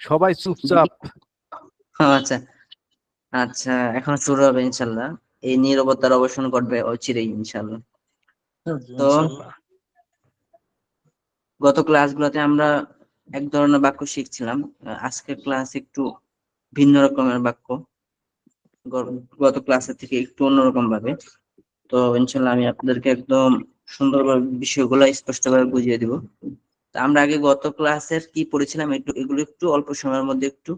সবাই চুপচাপ। আচ্ছা আচ্ছা, এখন শুরু হবে ইনশাল্লাহ। এই নীরবতার অবসান ঘটবে অচিরেই ইনশাল্লাহ। তো গত ক্লাসগুলোতে আমরা এক ধরনের বাক্য শিখছিলাম, আজকের ক্লাস একটু ভিন্ন রকমের বাক্য, গত ক্লাসের থেকে একটু অন্যরকম ভাবে। তো ইনশাল্লাহ আমি আপনাদেরকে একদম সুন্দরভাবে বিষয়গুলো স্পষ্টভাবে বুঝিয়ে দিব। আমরা আগে গত ক্লাসের কি পড়েছিলাম এগুলো একটু অল্প সময়ের মধ্যে একটু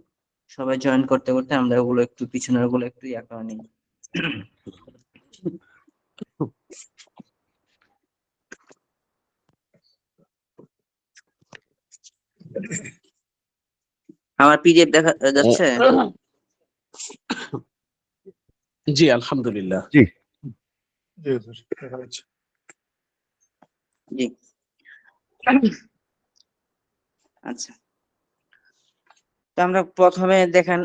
সবাই জয়েন করতে করতে আমরা ওগুলো একটু পিছনের ওগুলো একটু ইয়া করে নিই। আমার পিডিএফ দেখা যাচ্ছে? জি আলহামদুলিল্লাহ। জি জি আচ্ছা, তো আমরা প্রথমে দেখেন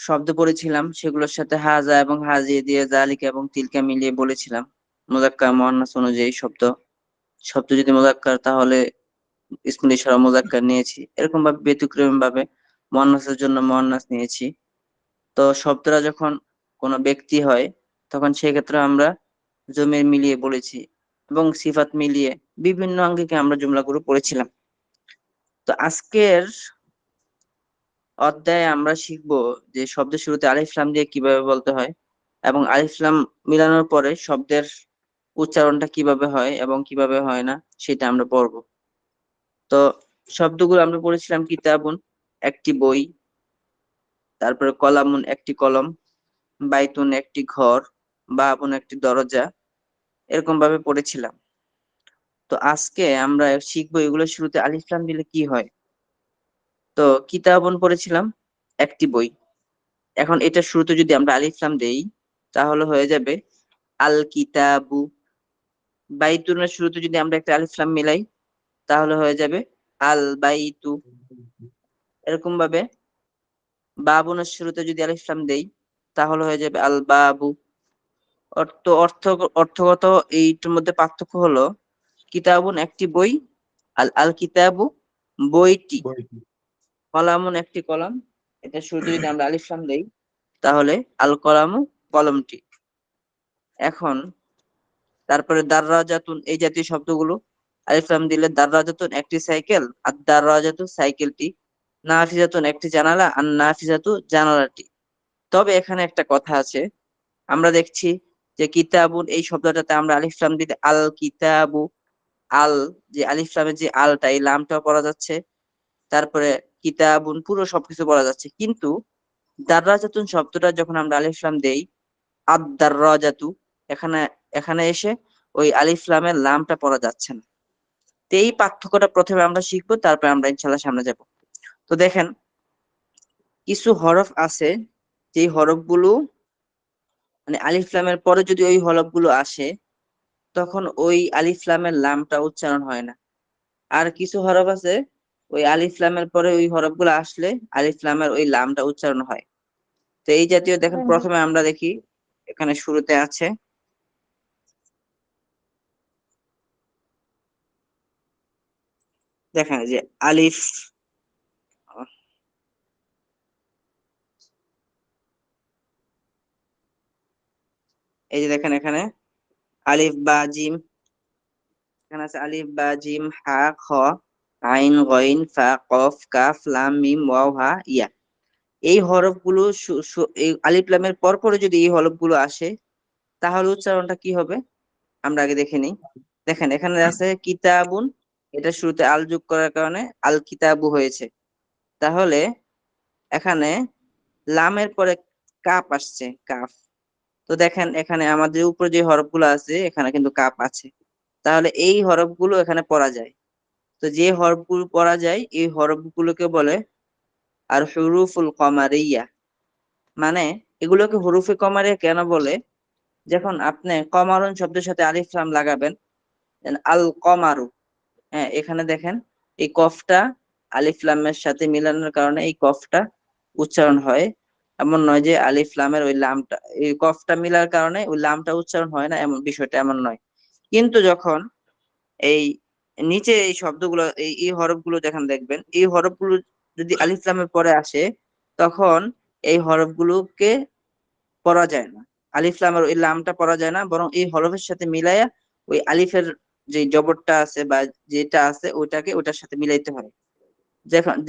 শব্দ পড়েছিলাম, সেগুলোর সাথে হাজা এবং হাজি দিয়ে জালিকা এবং তিলকা মিলিয়ে বলেছিলাম মুযাক্কার মুয়ান্নাস অনুযায়ী শব্দ। শব্দ যদি মুযাক্কার তাহলে ইসমুল ইশারা মুযাক্কার নিয়েছি, এরকম ভাবে ব্যতিক্রম ভাবে মুয়ান্নাসের জন্য মুয়ান্নাস নিয়েছি। তো শব্দরা যখন কোনো ব্যক্তি হয় তখন সেক্ষেত্রে আমরা জমির মিলিয়ে বলেছি এবং সিফাত মিলিয়ে বিভিন্ন আঙ্গিকে আমরা জুমলাগুলো পড়েছিলাম। তো আজকের অধ্যায়ে আমরা শিখবো যে শব্দের শুরুতে আলিফ লাম দিয়ে কিভাবে বলতে হয় এবং আলিফ লাম মিলানোর পরে শব্দের উচ্চারণটা কিভাবে হয় এবং কিভাবে হয় না সেটা আমরা পড়বো। তো শব্দগুলো আমরা পড়েছিলাম কিতাবুন একটি বই, তারপরে কলামুন একটি কলম, বাইতুন একটি ঘর, বাবুন একটি দরজা, এরকম ভাবে পড়েছিলাম। তো আজকে আমরা শিখবো এগুলোর শুরুতে আলিফ লাম দিলে কি হয়। তো কিতাবুন পড়েছিলাম একটি বই, এখন এটা শুরুতে যদি আমরা আলিফ লাম দেই তাহলে হয়ে যাবে আল কিতাবু। বাইতুনের শুরুতে যদি আমরা একটা আলিফ লাম মিলাই তাহলে হয়ে যাবে আল বাইতু। এরকম ভাবে বাবুনের শুরুতে যদি আলিফ লাম দেই তাহলে হয়ে যাবে আল বাবু। অর্থগত এইটার মধ্যে পার্থক্য হলো কিতাবুন একটি বই, আল আল কিতাবু বইটি, কলামুন একটি কলম, এটা শুরুতে যদি আমরা আলিফ লাম দেই তাহলে আল কলামু কলমটি। এখন তারপরে দাররাজাতুন এই জাতীয় শব্দগুলো আলিফ লাম দিলে দাররাজাতুন একটি সাইকেল, আর দাররাজাতু সাইকেলটি, নাফিজাতুন একটি জানালা, আর নাফিজাতু জানালাটি। তবে এখানে একটা কথা আছে, আমরা দেখছি যে কিতাবুন এই শব্দটাতে আমরা আলিফ লাম দিলে আল কিতাবু, আল যে আলিফ লামের যে আলটা এই লামটাও পড়া যাচ্ছে, তারপরে কিতাবুন পুরো সবকিছু পড়া যাচ্ছে। কিন্তু দাররাজাতুন শব্দটা যখন আমরা আলিফ লাম দেই আদ দাররাজাতু, এখানে এখানে এসে ওই আলিফ লামের লামটা পড়া যাচ্ছে না। তো এই পার্থক্যটা প্রথমে আমরা শিখবো, তারপর আমরা ইনশাল্লাহ সামনে যাব। তো দেখেন কিছু হরফ আছে যে হরফগুলো মানে আলিফ লামের পরে যদি ওই হরফগুলো আসে তখন ওই আলিফ লামের লামটা উচ্চারণ হয় না। আর কিছু হরফ আছে ওই আলিফ লামের পরে ওই হরফগুলো আসলে আলিফ লামের ওই লামটা উচ্চারণ হয়। তো এই জাতীয় দেখেন প্রথমে আমরা দেখি এখানে শুরুতে আছে দেখেন যে আলিফ, এই যে দেখেন এখানে আলিফ বা জিম, এখানে আছে আলিফ বা জিম হা খ আইন গইন ফা কফ কাফ লাম মিম ওয়াও হা ইয়া। এই হরফগুলো এই আলিফ লামের পর পরে যদি এই হরফগুলো আসে তাহলে উচ্চারণটা কি হবে আমরা আগে দেখে নিই। দেখেন এখানে আছে কিতাবুন, এটা শুরুতে আল যোগ করার কারণে আল কিতাবু হয়েছে। তাহলে এখানে লামের পরে কাপ আসছে, কাফ। তো দেখেন এখানে আমাদের উপরে যে হরফগুলো আছে এখানে কিন্তু কাপ আছে, তাহলে এই হরফগুলো এখানে পড়া যায়। তো যে হরফগুলো পড়া যায় এই হরফগুলোকে বলে আর হুরুফুল কমারিয়া। মানে এগুলোকে হুরুফে কমারিয়া কেন বলে, যখন আপনি কমারুন শব্দের সাথে আলিফ লাম লাগাবেন আল কমারু, হ্যাঁ এখানে দেখেন এই কফটা আলিফ লামের সাথে মিলানোর কারণে এই কফটা উচ্চারণ হয়। এমন নয় যে আলিফ লামের ওই লামটা এই কফটা মিলার কারণে ওই লামটা উচ্চারণ হয় না, এমন বিষয়টা এমন নয়। কিন্তু যখন এই নিচে এই শব্দগুলো এই হরফগুলো যখন দেখবেন এই হরফগুলো যদি আলিফ লামের পরে আসে তখন এই হরফগুলোকে পড়া যায় না, আলিফ লামের ওই লামটা পড়া যায় না, বরং এই হরফের সাথে মিলাইয়া ওই আলিফের যে জবরটা আছে বা যেটা আছে ওটার সাথে মিলাইতে হয়।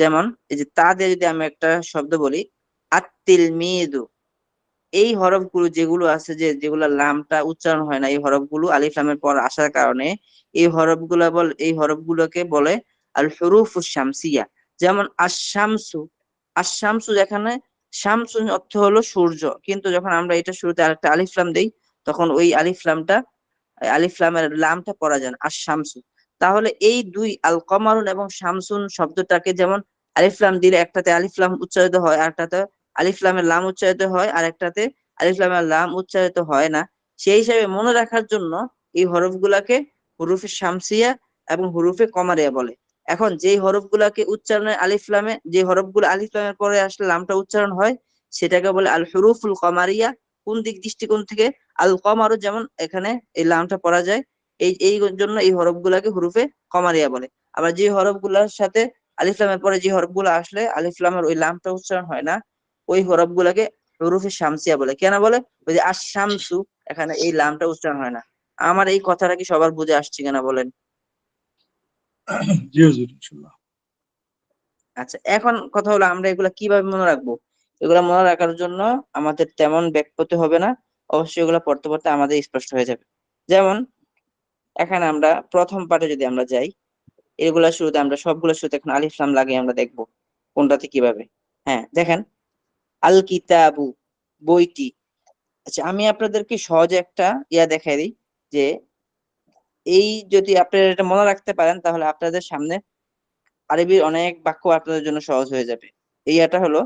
যেমন এই যে তা দিয়ে যদি আমি একটা শব্দ বলি আত-তিলমিযু, এই হরফগুলো যেগুলো আছে যেগুলো লামটা উচ্চারণ হয় না, এই হরফগুলো আলিফ লামের পর আসার কারণে এই হরফগুলোকে বলে আল হুরুফুশ শামসিয়া। যেমন আশ-শামসু, আশ-শামসু, যেখানে শামসু অর্থ হলো সূর্য, কিন্তু যখন আমরা এটা শুরুতে আরেকটা আলিফ লাম দেই তখন ওই আলিফ লামের লামটা পড়া যায় না, আশ-শামসু। তাহলে এই দুই আল কমারুন এবং শামসুন শব্দটাকে যেমন আলিফ লাম দিলে একটাতে আলিফ লাম উচ্চারিত হয়, আরেকটাতে আলিফ লামের লাম উচ্চারিত হয়, আর একটাতে আলিফ লামের লাম উচ্চারিত হয় না, সেই হিসাবে মনে রাখার জন্য এই হরফগুলাকে হুরুফে শামসিয়া এবং হুরুফে কমারিয়া বলে। এখন যেই হরফগুলাকে উচ্চারণে যে হরফগুলো আলিফ লামের পরে আসলে লামটা উচ্চারণ হয় সেটাকে বলে আল হুরুফুল কমারিয়া। কোন দৃষ্টিকোণ থেকে? আল কমারু, যেমন এখানে এই লামটা পড়া যায়, এই জন্য এই হরফগুলাকে হুরুফে কমারিয়া বলে। আবার যে হরফগুলোর সাথে আলিফ লামের পরে যে হরফগুলো আসলে আলিফ লামের ওই লামটা উচ্চারণ হয় না, ওই হরফগুলোকে হুরুফে শামসিয়া বলে। কেন বলে? ওই যে আশ-শামসু, এখানে এই লামটা উচ্চারণ হয় না। আমার এই কথাটা কি সবার বুঝে আসছে কিনা বলেন? জি হুজুর, ইনশাআল্লাহ। আচ্ছা, এখন কথা হলো আমরা এগুলা কিভাবে মনে রাখবো? এগুলা মনে রাখার জন্য আমাদের তেমন ব্যাক করতে হবে না, অবশ্যই এগুলা পড়তে পড়তে আমাদের স্পষ্ট হয়ে যাবে। যেমন এখানে আমরা প্রথম পার্টে যদি আমরা যাই, এগুলা শুরুতে আমরা সবগুলো শুরুতে এখন আলিফ লাম লাগিয়ে আমরা দেখবো কোনটাতে কিভাবে। হ্যাঁ, দেখেন, আল কিতাবু, বইটি। আচ্ছা, আমি আপনাদেরকে সহজে একটা দেখাই দিই যে এই যদি আপনারা এটা মনে রাখতে পারেন তাহলে আপনাদের সামনে আরবির অনেক বাক্য আপনাদের জন্য সহজ হয়ে যাবে। এটা হলো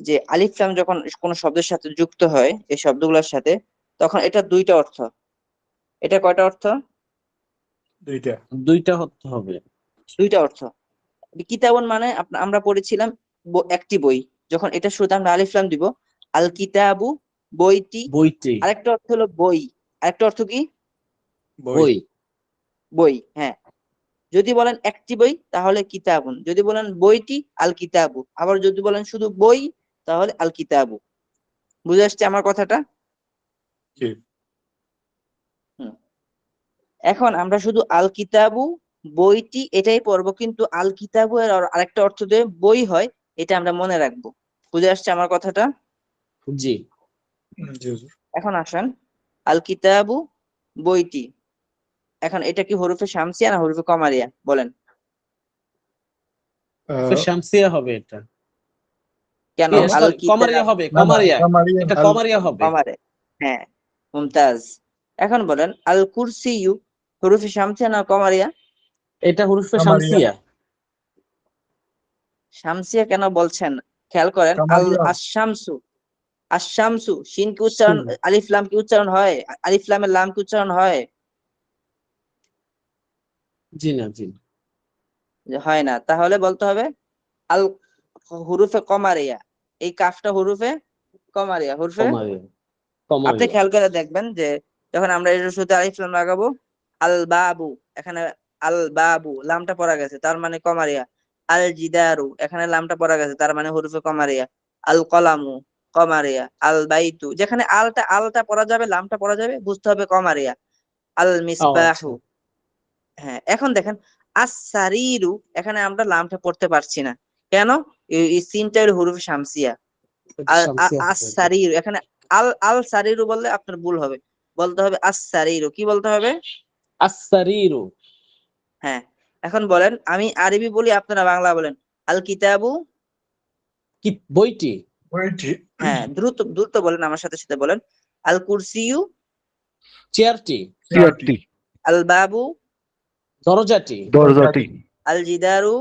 যে আলিফ লাম যখন কোনো শব্দের সাথে যুক্ত হয় এই শব্দগুলোর সাথে, তখন এটা দুইটা অর্থ। এটা কয়টা অর্থ? দুইটা হতে হবে। দুইটা অর্থ। কিতাবুন মানে আমরা পড়েছিলাম একটি বই, যখন এটা শুরুতে আমরা আলিফ লাম দিব, আল কিতাবু, বইটি। বইটি, আরেকটা অর্থ হলো বই, আরেকটা অর্থ কি? বই। বই, হ্যাঁ। যদি বলেন একটি বই তাহলে কিতাবুন, যদি বলেন বইটি আল কিতাবু, আবার যদি বলেন শুধু বই তাহলে আল কিতাবু। বুঝে আসছে আমার কথাটা? জি। হুম। এখন আমরা শুধু আল কিতাবু, বইটি এটাই পড়বো, কিন্তু আল কিতাবু এর আরেকটা অর্থ দিয়ে বই হয়, এটা আমরা মনে রাখবো। বুঝে আসছে আমার কথাটা? জি। জি হুজুর। এখন আসেন, আল কিতাবু, বইটি, এখন এটা কি হরফে শামসিয়া না হরফে কমারিয়া বলেন? শামসিয়া হবে এটা। কেন? আল সরি, কমারিয়া কিতাব, হবে, কমারিয়া। এটা আল কমারিয়া হবে। কমারে, হ্যাঁ, মুমতাজ। এখন বলেন আল কুরসিয়ু, হরফে শামসিয়া না কমারিয়া? এটা হুরুফে কামারিয়া। শামসিয়া। শামসিয়া কেন বলছেন? খেয়াল করেন, আল কামারিয়া। আশ-শামসু, আশ-শামসু, শিন কি উচ্চারণ, আলিফ লাম কি উচ্চারণ হয়? আলিফ লামের লাম কি উচ্চারণ হয়? জি না, জি না। হয় না। তাহলে বলতে হবে আল হুরুফে কমারিয়া, এই কাফটা হুরুফে কমারিয়া, হরফে। কমারিয়া, আপনি কমারিয়া। খেয়াল করে দেখবেন যে যখন আমরা এর শুরুতে আলিফ লাম লাগাবো, আল বাবু, এখানে আল বাবু লামটা পড়া গেছে তার মানে কমারিয়া। আল জিদারু, এখানে লামটা পড়া গেছে তার মানে হরফে কমারিয়া। আল কলামু, কমারিয়া। আল বাইতু, যেখানে আলটা পড়া যাবে লামটা পড়া যাবে, বুঝতে হবে কমারিয়া। আল ও আচ্ছা। মিসবাহু, হ্যাঁ। এখন দেখেন আস-সারিরু, এখানে আমরা লামটা পড়তে পারছি না, কেন? এই সিনটা হলো হরফে শামসিয়া। এটা শামসিয়া হবে এটা। আস-সারিরু, এখানে আল আল সারিরু বললে আপনার ভুল হবে, বলতে হবে আস-সারিরু। কি বলতে হবে? আস-সারিরু। হ্যাঁ। এখন বলেন, আমি আরবি বলি আপনারা বাংলা বলেন, আল কিতাবু। কি? বইটি। বইটি। হ্যাঁ, দ্রুত দ্রুত বলেন, আমার সাথে সাথে বলেন। আল কুরসিয়ু, চেয়ারটি। চেয়ারটি। আল বাবু, দরজাটি। দরজাটি। আল জিদারু,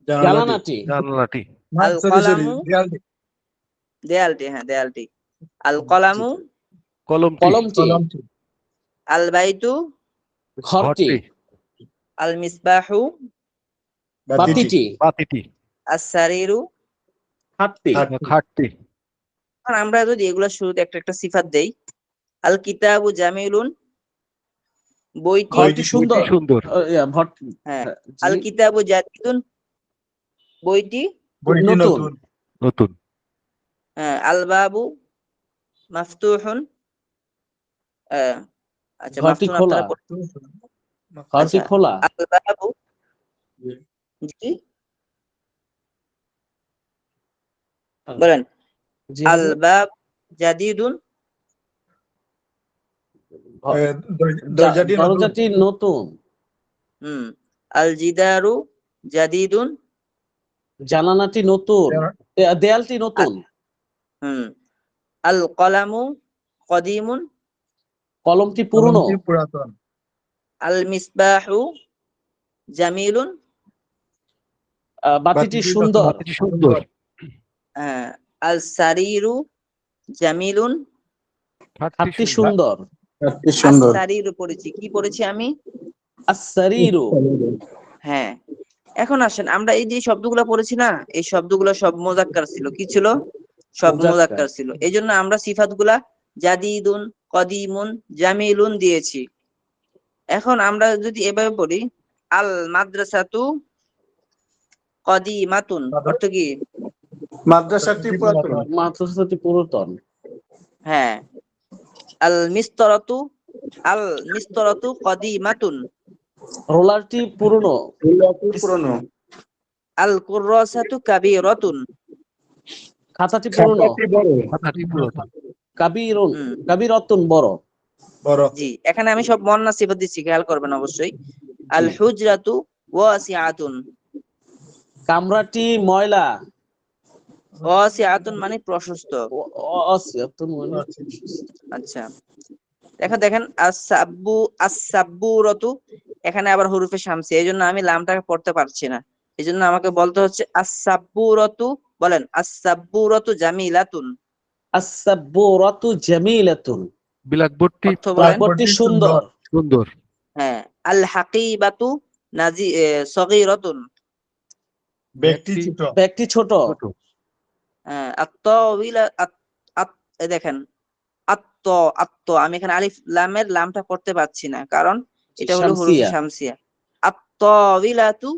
জানালাটি। জানালাটি। আল কলামু, দেয়ালটি, হ্যাঁ দেয়ালটি। আল কলামু, কলমটি। আল বাইতু, ঘরটি। আল মিসবাহু, বাতিটি। আস-সারিরু, খাটটি। খাটটি। এখন আমরা যদি এগুলা শুরুতে একটা একটা সিফাত দেই, আল কিতাবু জামিলুন, বইটি, ঘরটি সুন্দর। সুন্দর। হ্যাঁ, জি। আল কিতাবু জাদিদুন, বইটি বইটি নতুন। নতুন। নতুন। আল বাবু মাফতুহুন। আচ্ছা, ঘরটি মাফতুন খোলা। আপনারা ঘরটি আচ্ছা, খোলা। আল বাবু জি বলেন। জি আল হুজুর। বাব জাদিদুন। দরজাটি নতুন। দরজাটি নতুন। আল জিদারু জাদিদুন। জানালাটি নতুন। দেয়ালটি নতুন। আল কলামু কদিমুন। কলমটি পুরনো। কলমটি পুরাতন। আল মিসবাহু জামিলুন। বাতিটি সুন্দর। বাতিটি সুন্দর। আল সারিরু জামিলুন। খাটটি সুন্দর। সুন্দর। আস-সারিরু পড়েছি, কি পড়েছি আমি? আস-সারিরু। হ্যাঁ, এখন আসেন আমরা এই যে শব্দগুলো পড়েছি না, এই শব্দগুলো সব মুযাক্কার ছিল। কি ছিল? সব মুযাক্কার ছিল। এই জন্য আমরা সিফাতগুলা জাদিদুন, কদিমুন, জামিলুন দিয়েছি। এখন আমরা যদি এভাবে পড়ি, আল মাদ্রাসাতু কদিমাতুন, অর্থ কি? মাদ্রাসাটি পুরাতন। মাদ্রাসাটি পুরাতন। হ্যাঁ। আল মিস্তরাতু, আল মিস্তরাতু কদিমাতুন। রোলারটি পুরনো। পুরনো। আল কুররাসাতু কাবীরাতুন। খাতাটি পুরনো। খাতাটি পুরাতন। কাবীরুন, হুম, কাবীরাতুন বড়। বড়। জি, এখানে আমি সব মুয়ান্নাস সিফাত দিচ্ছি, খেয়াল করবেন অবশ্যই। আল হুজরাতু ওয়াসিআতুন। কামরাটি ময়লা। ওয়াসিআতুন মানে প্রশস্ত। অসিয়াতুন মানে আচ্ছা, দেখেন আস-সাব্বুরাতু, এখানে আবার হুরুফে শামসিয়া, এই জন্য আমি লামটাকে পড়তে পারছি না। এই জন্য আমাকে বলতে হচ্ছে আস-সাব্বুরাতু। বলেন আস-সাব্বুরাতু জামিলাতুন। আস-সাব্বুরাতু জামিলাতুন। ব্ল্যাকবোর্ডটি অর্থ বলেন। ব্ল্যাকবোর্ডটি সুন্দর। সুন্দর। হ্যাঁ। আল হাকিবাতু সগীরাতুন। ব্যক্তি ছোট। ব্যক্তি ছোট। আত-তাওয়িলা এই দেখেন আত্ত, আমি এখানে আলিফ লামের লামটা পড়তে পারছি না, কারণ এটা হলো হুরুফে শামসিয়া। শামসিয়া। আত-তাওয়িলাতু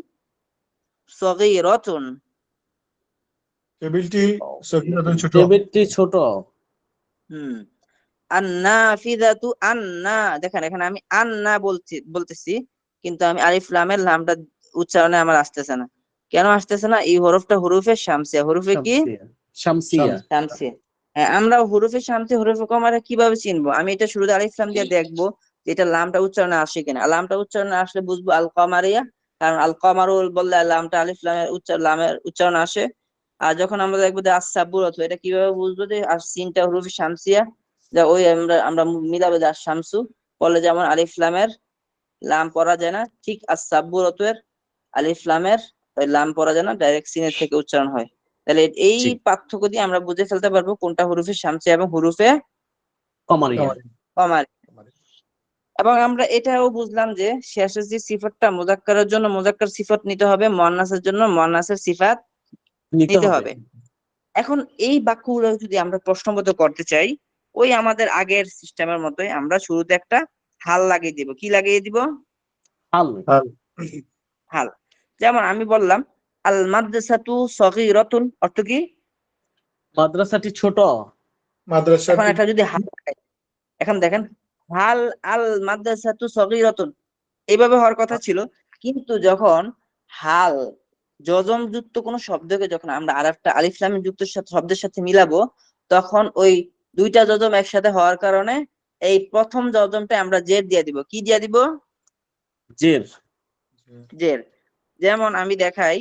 সগীরাতুন। টেবিলটি সগীরাতুন ছোট। টেবিলটি ছোট। আন-নাফিযাতু দেখেন এখানে আমি আন্না বলতেছি, কিন্তু আমি আলিফ লামের লামটা উচ্চারণে আমার আসতেছে না। কেন আসতেছে না? এই হরফটা হুরুফে শামসিয়া। হুরুফে কি? শামসিয়া। শামসিয়া। হ্যাঁ, আমরা হুরুফে শামসিয়া হুরুফে কমারে কিভাবে চিনবো? আমি এটা শুরুতে আলিফ লাম দিয়ে দেখবো যে এটা লামটা উচ্চারণে আসে কিনা। আর লামটা উচ্চারণে আসলে বুঝবো আল কমারিয়া, কারণ আল কমারুল বললে লামটা আলিফ লামের উচ্চারণ আসে। আর যখন আমরা দেখবো যে আস-সাব্বুরাতু, এটা কিভাবে বুঝবো যে আর সিনটা হুরুফে শামসিয়া, যা ওই আমরা মিলাবো যে আস-শামসু বলে, যেমন আলিফ লামের লাম পড়া যায় না, ঠিক আস-সাব্বুরাতু এর আলিফ লামের ওই লাম পড়া যায় না, ডাইরেক্ট সিনের থেকে উচ্চারণ হয়। তাহলে এই পার্থক্য দিয়ে আমরা বুঝে ফেলতে পারবো কোনটা হুরুফে শামসিয়া এবং হুরুফে কমারিয়া। কমারি। এবং আমরা এটাও বুঝলাম যে শেষের যে সিফাতটা মুযাক্কারের জন্য মুযাক্কার সিফাত নিতে হবে, মুয়ান্নাসের জন্য মুয়ান্নাসের সিফাত নিতে হবে। এখন এই বাক্যগুলো যদি আমরা প্রশ্নবোধক করতে চাই, ওই আমাদের আগের সিস্টেমের মতোই আমরা শুরুতে একটা হাল লাগিয়ে দিব। কি লাগিয়ে দিব? হাল। যেমন আমি বললাম আল মাদ্রাসাতু সগীরাতুন, অর্থ কি? মাদ্রাসাটি ছোট। এখন একটা যদি হাল লাগাই, এখন দেখেন হাল আল মাদ্রাসাতু সগীরাতুন এইভাবে হওয়ার কথা ছিল, কিন্তু যখন হাল যজম যুক্ত কোনো শব্দকে যখন আমরা আরেকটা আলিফ লাম যুক্ত শব্দের সাথে মিলাবো, তখন ওই দুইটা যজম একসাথে হওয়ার কারণে এই প্রথম যজমটা আমরা জের দিয়ে দিব। কি দিয়ে দিব? জের। জের। যেমন আমি দেখাই,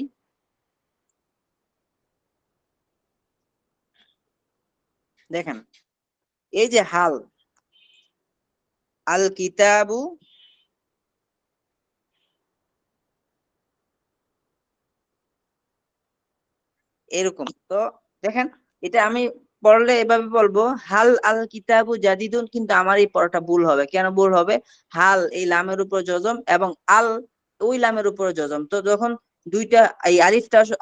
দেখেন এই যে হাল, আল কিতাবু এরকম। তো দেখেন এটা আমি পড়লে এভাবে বলবো হাল আল কিতাবু জাদিদুন, কিন্তু আমার এই পড়াটা ভুল হবে। কেন ভুল হবে? হাল এই লামের উপর জজম এবং আল ওই লামের উপর জজম। তো যখন দুইটা এই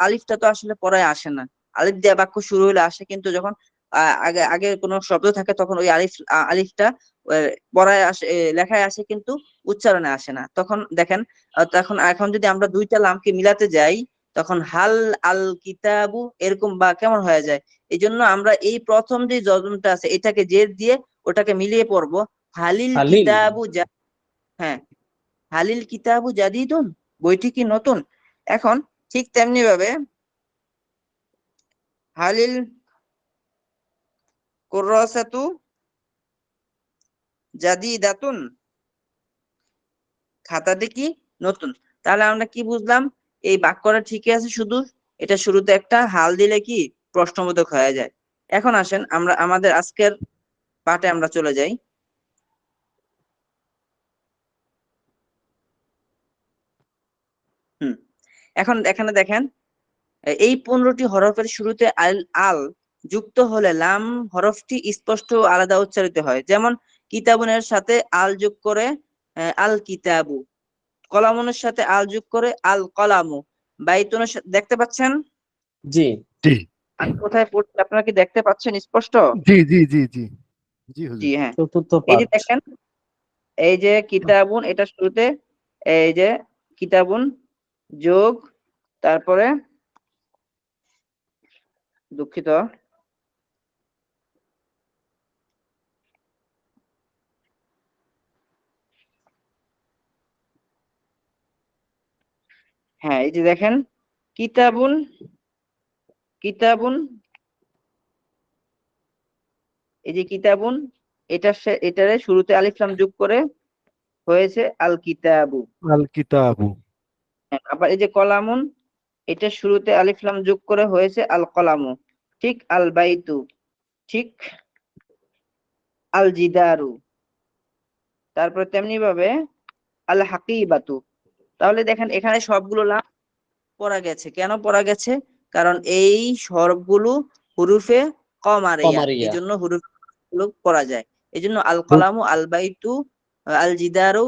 আলিফটা তো আসলে পড়ায় আসে না, আলিফ দিয়ে বাক্য শুরু হলে আসে, কিন্তু যখন আগে আগে কোনো শব্দ থাকে তখন ওই আলিফটা পড়ায় আসে, লেখায় আসে, কিন্তু উচ্চারণে আসে না। তখন দেখেন তখন এখন যদি আমরা দুইটা লামকে মিলাতে যাই, তখন হাল আল কিতাবু এরকম বা কেমন হয়ে যায়। এই জন্য আমরা এই প্রথম যে যজমটা আছে এটাকে জের দিয়ে ওটাকে মিলিয়ে পড়বো। হালিল হালিল। কিতাবু হ্যাঁ, হালিল কিতাবু জাদিদুন, বইটি কি নতুন। এখন ঠিক তেমনি ভাবে হালিল কুররাসাতু জাদিদাতুন, খাতাটি কি নতুন। তাহলে আমরা কি বুঝলাম, এই বাক্যটা ঠিকই আছে, শুধু এটা শুরুতে একটা হাল দিলে কি প্রশ্নবোধক হয়ে যায়। এখন আসেন আমরা আমাদের আজকের পাঠে আমরা চলে যাই। এখন এখানে দেখেন, এই 15টি হরফের শুরুতে আল আল যুক্ত হলে লাম হরফটি স্পষ্ট আলাদা উচ্চারিত হয়। যেমন কিতাবুনের সাথে আল যোগ করে আল কিতাবু, কলামুনের সাথে আল যোগ করে আল কলামু, বাইতুনের দেখতে পাচ্ছেন জি জি আমি কোথায় পড়ছি, আপনারা কি দেখতে পাচ্ছেন স্পষ্ট? জি জি জি জি জি জি হুজুর। হ্যাঁ, চতুর্থ এই যে পাঠ। দেখেন, এই যে কিতাবুন এটা শুরুতে, এই যে কিতাবুন যোগ, তারপরে দুঃখিত, হ্যাঁ এই যে দেখেন কিতাবুন, কিতাবুন, এই যে কিতাবুন এটারে শুরুতে আলিফ লাম যোগ করে হয়েছে আল কিতাবু। আল কিতাবু। আবার এই যে কলামুন, এটা শুরুতে আলিফ লাম যোগ করে হয়েছে আল কলামু। ঠিক আল বাইতু, ঠিক আল জিদারু, তারপরে তেমনি ভাবে আল হাকিবাতু। তাহলে দেখেন এখানে সবগুলো লাম পড়া গেছে। কেন পড়া গেছে? কারণ এই সবগুলো হুরুফে কমারিয়া, এই কমারিয়া। জন্য হুরুফ গুলো পড়া যায়। এই জন্য আল কলামু, আল বাইতু, আল জিদারু,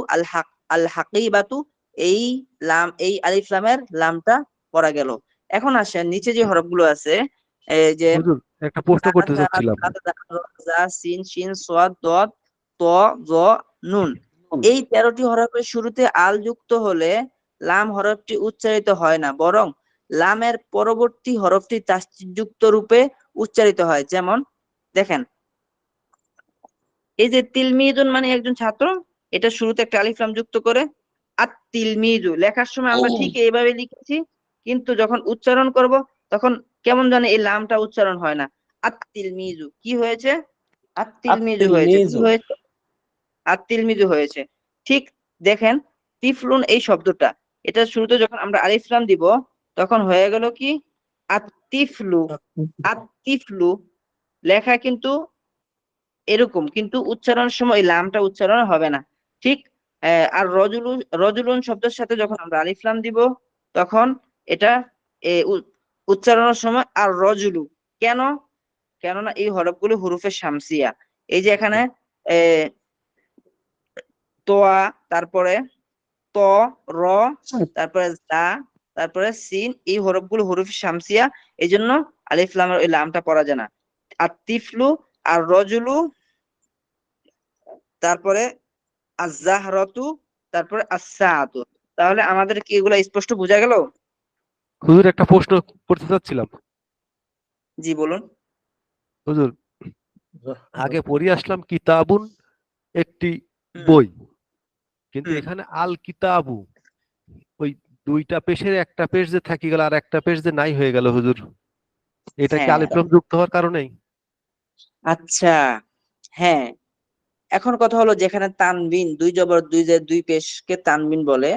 আল হাকিবাতু, এই লাম, এই আলিফ লামের লামটা পড়া গেল। এখন আসেন নিচে যে হরফগুলো আছে, এই যে হুজুর একটা প্রশ্ন করতে চাচ্ছিলাম। সিন শিন সাদ দদ ত জ নুন, এই 13টি হরফের শুরুতে আল যুক্ত হলে লাম হরফটি উচ্চারিত হয় না, বরং লামের পরবর্তী হরফটি তাসদীদযুক্ত রূপে উচ্চারিত হয়। যেমন দেখেন, এই যে তিলমিদুন মানে একজন ছাত্র, এটা শুরুতে একটা আলিফ লাম যুক্ত করে আত তিলমিদু, লেখার সময় আমরা ঠিক এইভাবে লিখেছি, কিন্তু যখন উচ্চারণ করব তখন কেমন জানি এই লামটা উচ্চারণ হয় না। আত তিলমিজু কি হয়েছে? আত তিলমিজু হয়েছে। কি হয়েছে? আত তিলমিজু হয়েছে। ঠিক দেখেন, তিফলুন এই শব্দটা, এটা শুরুতে যখন আমরা আলিফ লাম দিব তখন হয়ে গেল কি আতিফলু। আতিফলু লেখা কিন্তু এরকম, কিন্তু উচ্চারণের সময় এই লামটা উচ্চারণ হবে না। ঠিক আর রজুলুন, রজুলুন শব্দের সাথে যখন আমরা আলিফ লাম দিব তখন এটা উচ্চারণের সময় আর রজুলু। কেন? কেননা এই হরফগুলো হুরুফে শামসিয়া। এই যে এখানে তোয়া, তারপরে ত, র, তারপরে জা, তারপরে সিন, এই হরফগুলো হুরুফে শামসিয়া, এই জন্য আলিফ লামের ওই লামটা পড়া যায় না। আর তিফলু, আর রজুলু, তারপরে আজ-জাহরাতু, তারপরে আস-সাআতু। তাহলে আমাদের কি এগুলা স্পষ্ট বোঝা গেল? হুজুর একটা প্রশ্ন করতে চাচ্ছিলাম। জি বলুন। হুজুর আগে পড়ে আসলাম কিতাবুন একটি হুম বই, কিন্তু হুম এখানে আল কিতাবু, ওই দুইটা পেজের একটা পেজ যে থাকি গেল আর একটা পেজ যে নাই হয়ে গেল হুজুর, এটা কি হ্যাঁ, আলিফ লাম যুক্ত হওয়ার কারণেই? আচ্ছা, হ্যাঁ। এখন কথা হলো, যেখানে তানবিন, দুই জবর দুই যে দুই পেশকে তানবিন বলে,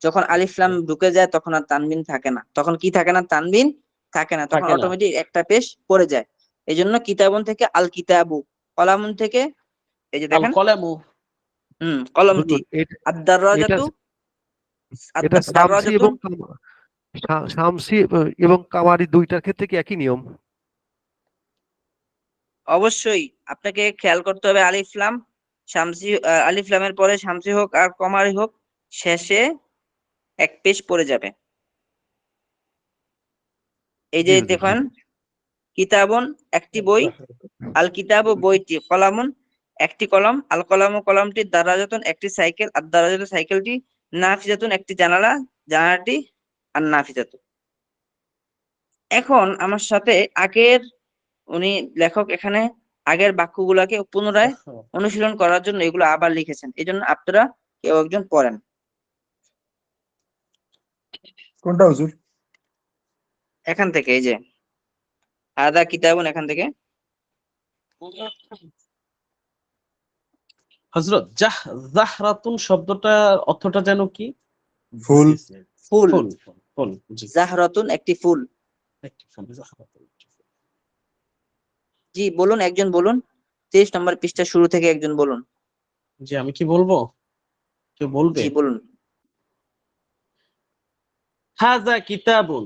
যখন আলিফ লাম ঢুকে যায় তখন আর তানবিন থাকে না। তখন কি থাকে না? তানবিন থাকে না, তখন থাকে না। অটোমেটিক একটা পেশ পড়ে যায়। এই জন্য কিতাবুন থেকে আল কিতাবু, কলামুন থেকে এই যে আল দেখেন কলামু। কলমটি, হুজুর এটা আদ-দাররাজাতু, এটা শামসি দাররাজাতুন। এবং শামসি এবং কামারি দুইটার ক্ষেত্রে কি একই নিয়ম? অবশ্যই আপনাকে খেয়াল করতে হবে, আলিফ লাম শামসি, আলিফ লামের পরে শামসি হোক আর কমারি হোক, শেষে এক পেশ পড়ে যাবে। এই জি যে হুজুর, জি। দেখেন, কিতাবুন একটি বই, আল কিতাবু বইটি, কলামুন একটি কলম, আল কলামু কলমটি, দারাজাতুন একটি সাইকেল, আর দারাজাতু সাইকেলটি, নাফিজাতুন একটি জানালা, জানালাটি, আর নাফিজাতু। এখন আমার সাথে আগের উনি লেখক এখানে আগের বাক্যগুলাকে পুনরায় অনুশীলন করার জন্য এগুলো আবার লিখেছেন, এই জন্য আপনারা কেউ একজন পড়েন। কোনটা হুজুর? এখান থেকে এই যে হাদা কিতাবুন, এখান থেকে হযরত জাহরাতুন শব্দটার অর্থটা যেন কি? ফুল। ফুল। ফুল, ফুল, জি। জাহরাতুন একটি ফুল। একটি ফুল, জাহরাতুন। জি বলুন, একজন বলুন, 23 নম্বর পৃষ্ঠা শুরু থেকে একজন বলুন। জি, আমি কি বলবো? কেউ বলবে? জি বলুন। হাযা কিতাবুন,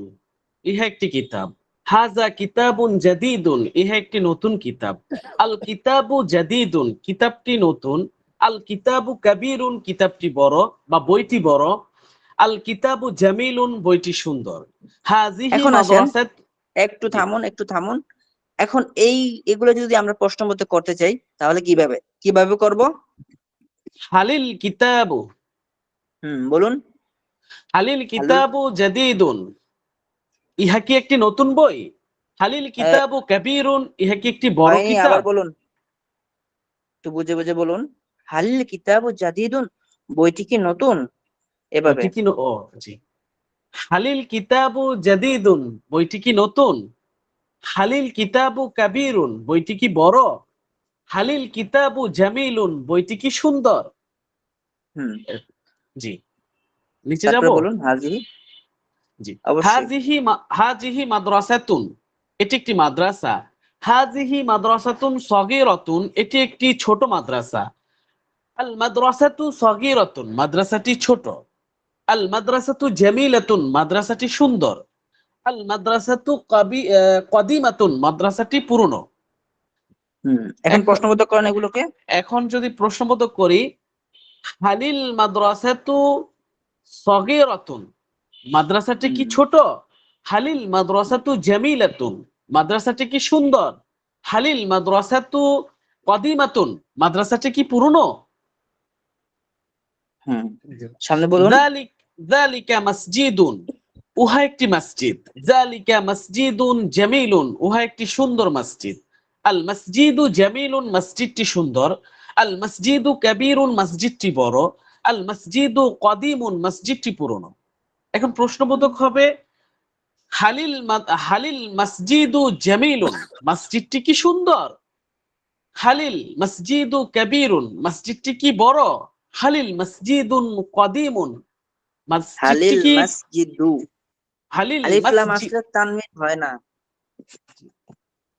ইহা একটি কিতাব। হাযা কিতাবুন জাদীদুন, ইহা একটি নতুন কিতাব। আল কিতাবু জাদীদুন, কিতাবটি নতুন। আল কিতাবু কাবীরুন, কিতাবটি বড় বা বইটি বড়। আল কিতাবু জামিলুন, বইটি সুন্দর। হাযিহি এখন আসেন, মাদ্রাসাত। একটু থামুন, একটু থামুন। এখন এগুলো যদি আমরা প্রশ্ন মধ্যে করতে চাই তাহলে কিভাবে করব? হালিল কিতাবু, বলুন। হালিল কিতাবু জাদীদুন, ইহা কি একটি নতুন বই? হালিল কিতাবু কাবীরুন, ইহা কি একটি বড় হয়নি, কিতাব? আবার বলুন, একটু বুঝে বুঝে বলুন। হালিল কিতাবু জাদিদুন, বইটি কি নতুন? এভাবে। বইটি কি ও জি। হালিল কিতাবু জাদীদুন, বইটি কি নতুন? হালিল কিতাবু কাবীরুন, বইটি কি বড়? হালিল কিতাবু জামিলুন, বইটি কি সুন্দর? হুম জি, নিচে যাব। তারপরে বলুন হাজিহি। জি, অবশ্যই। হাজিহি মাদ্রাসাতুন, এটি একটি মাদ্রাসা। হাজিহি মাদ্রাসাতুন সগীরাতুন, এটি একটি ছোট মাদ্রাসা। আল মাদ্রাসাতু সগীরাতুন, মাদ্রাসাটি ছোট। আল মাদ্রাসাতু জামিলাতুন, মাদ্রাসাটি সুন্দর। আল মাদ্রাসাতু কদিমাতুন, মাদ্রাসাটি পুরনো। এখন প্রশ্নবোধক করেন এগুলোকে। এখন যদি প্রশ্নবোধক করি, হালিল মাদ্রাসাতু সগীরাতুন, মাদ্রাসাটি কি ছোট? হালিল মাদ্রাসাতু জামিলাতুন, মাদ্রাসাটি কি সুন্দর? হালিল মাদ্রাসাতু কদিমাতুন, মাদ্রাসাটি কি পুরনো? সামনে বলুন। যালিকা মসজিদুন, উহা একটি মসজিদ। যালিকা মসজিদুন জামিলুন, উহা একটি সুন্দর মসজিদ। আল মসজিদু জামিলুন, মসজিদটি সুন্দর। আল মসজিদু কাবীরুন, মসজিদটি বড়। আল মসজিদু কদিমুন, মসজিদটি পুরনো। এখন প্রশ্নবোধক হবে হালিল মসজিদু জামিলুন, মসজিদটি কি সুন্দর? হালিল মসজিদু কাবীরুন, মসজিদটি কি বড়? হালিল মসজিদুন কদিমুন, মসজিদটি হালিল কি মাসজিদু, হালিল আলিফ লাম মসজিদ আসলে তানবিন হয় না।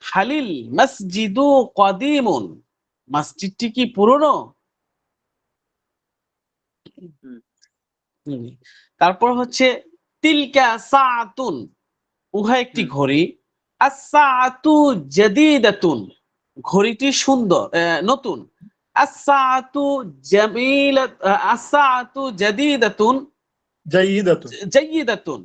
হালিল মসজিদু কদিমুন, মসজিদটি কি পুরনো? তারপর হচ্ছে তিলকা সাআতুন, উহা একটি ঘড়ি। আস-সাআতু জাদীদাতুন, ঘড়িটি সুন্দর নতুন। আস-সাআতু জামিলাত আস-সাআতু জাদীদাতুন জাইয়িদাতুন। জাইয়িদাতুন।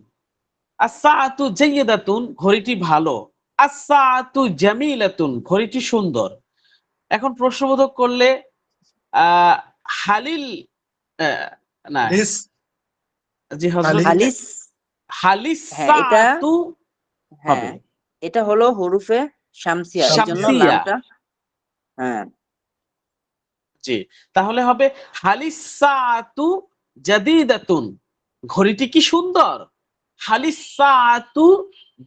আস-সাআতু জাইয়িদাতুন, ঘড়িটি ভালো। আস-সাআতু জামিলাতুন, ঘড়িটি সুন্দর। এখন প্রশ্নবোধক করলে হালিল না ইস জি হযরত হালিস। হালিস হ্যাঁ এটা, সাআতু হবে এটা হলো হরুফে শামসিয়া, এই জন্য শামসিয়া। নামটা। হ্যাঁ জি, তাহলে হবে হালিস সাআতু জাদীদাতুন, ঘড়িটি কি সুন্দর? হালিস সাআতু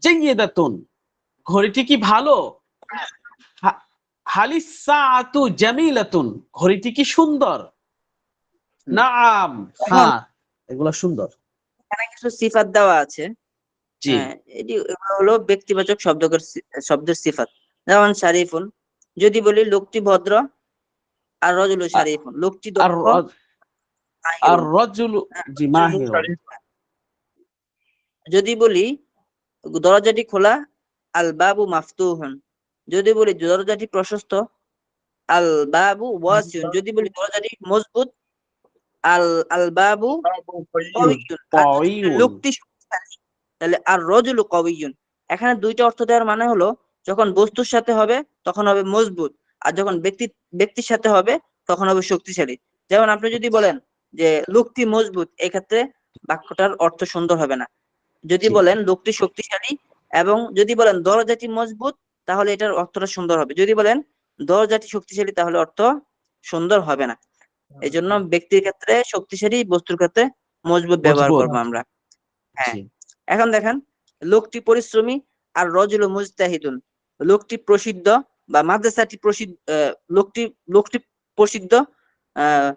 জাইয়িদাতুন, ঘড়িটি কি ভালো? হালিস সাআতু জামিলাতুন, ঘড়িটি কি সুন্দর? নাম, হ্যাঁ এগুলা সুন্দর। এখানে কিছু সিফাত দেওয়া আছে। জি, এগুলো হলো ব্যক্তিবাচক শব্দের সিফাত। যেমন শারিফুন, যদি বলি লোকটি ভদ্র, আর রজুলু শারিফুন, লোকটি আর দক্ষ, আর মাহিরুন। রজুলু, জি মাহিরুন। যদি বলি দরজাটি খোলা, আল বাবু মাফতুহুন। যদি বলি দরজাটি প্রশস্ত, আল বাবু ওয়াসিউন। যদি বলি দরজাটি মজবুত, আল আল বাবু কওয়িয়ুন। আর যদি বলি কওয়িয়ুন। লোকটি শক্তিশালী, তাহলে আর রজুলু কওয়িয়ুন। এখানে দুইটা অর্থ দেওয়ার মানে হলো, যখন বস্তুর সাথে হবে তখন হবে মজবুত, আর যখন ব্যক্তির সাথে হবে তখন হবে শক্তিশালী। যেমন আপনি যদি বলেন যে লোকটি মজবুত, এক্ষেত্রে বাক্যটার অর্থ সুন্দর হবে না। যদি জি। বলেন লোকটি শক্তিশালী, এবং যদি বলেন দরজাটি মজবুত তাহলে এটার অর্থটা সুন্দর হবে। যদি বলেন দরজাটি শক্তিশালী তাহলে অর্থ সুন্দর হবে না। এই জন্য ব্যক্তির ক্ষেত্রে শক্তিশালী, বস্তুর ক্ষেত্রে মজবুত ব্যবহার মজবুত। করবো আমরা। হ্যাঁ, জি। এখন দেখেন লোকটি পরিশ্রমী আর রজুল মুজতাহিদুন, লোকটি প্রসিদ্ধ বা মাদ্রাসাটি প্রসিদ্ধ, লোকটি প্রসিদ্ধ, আহ,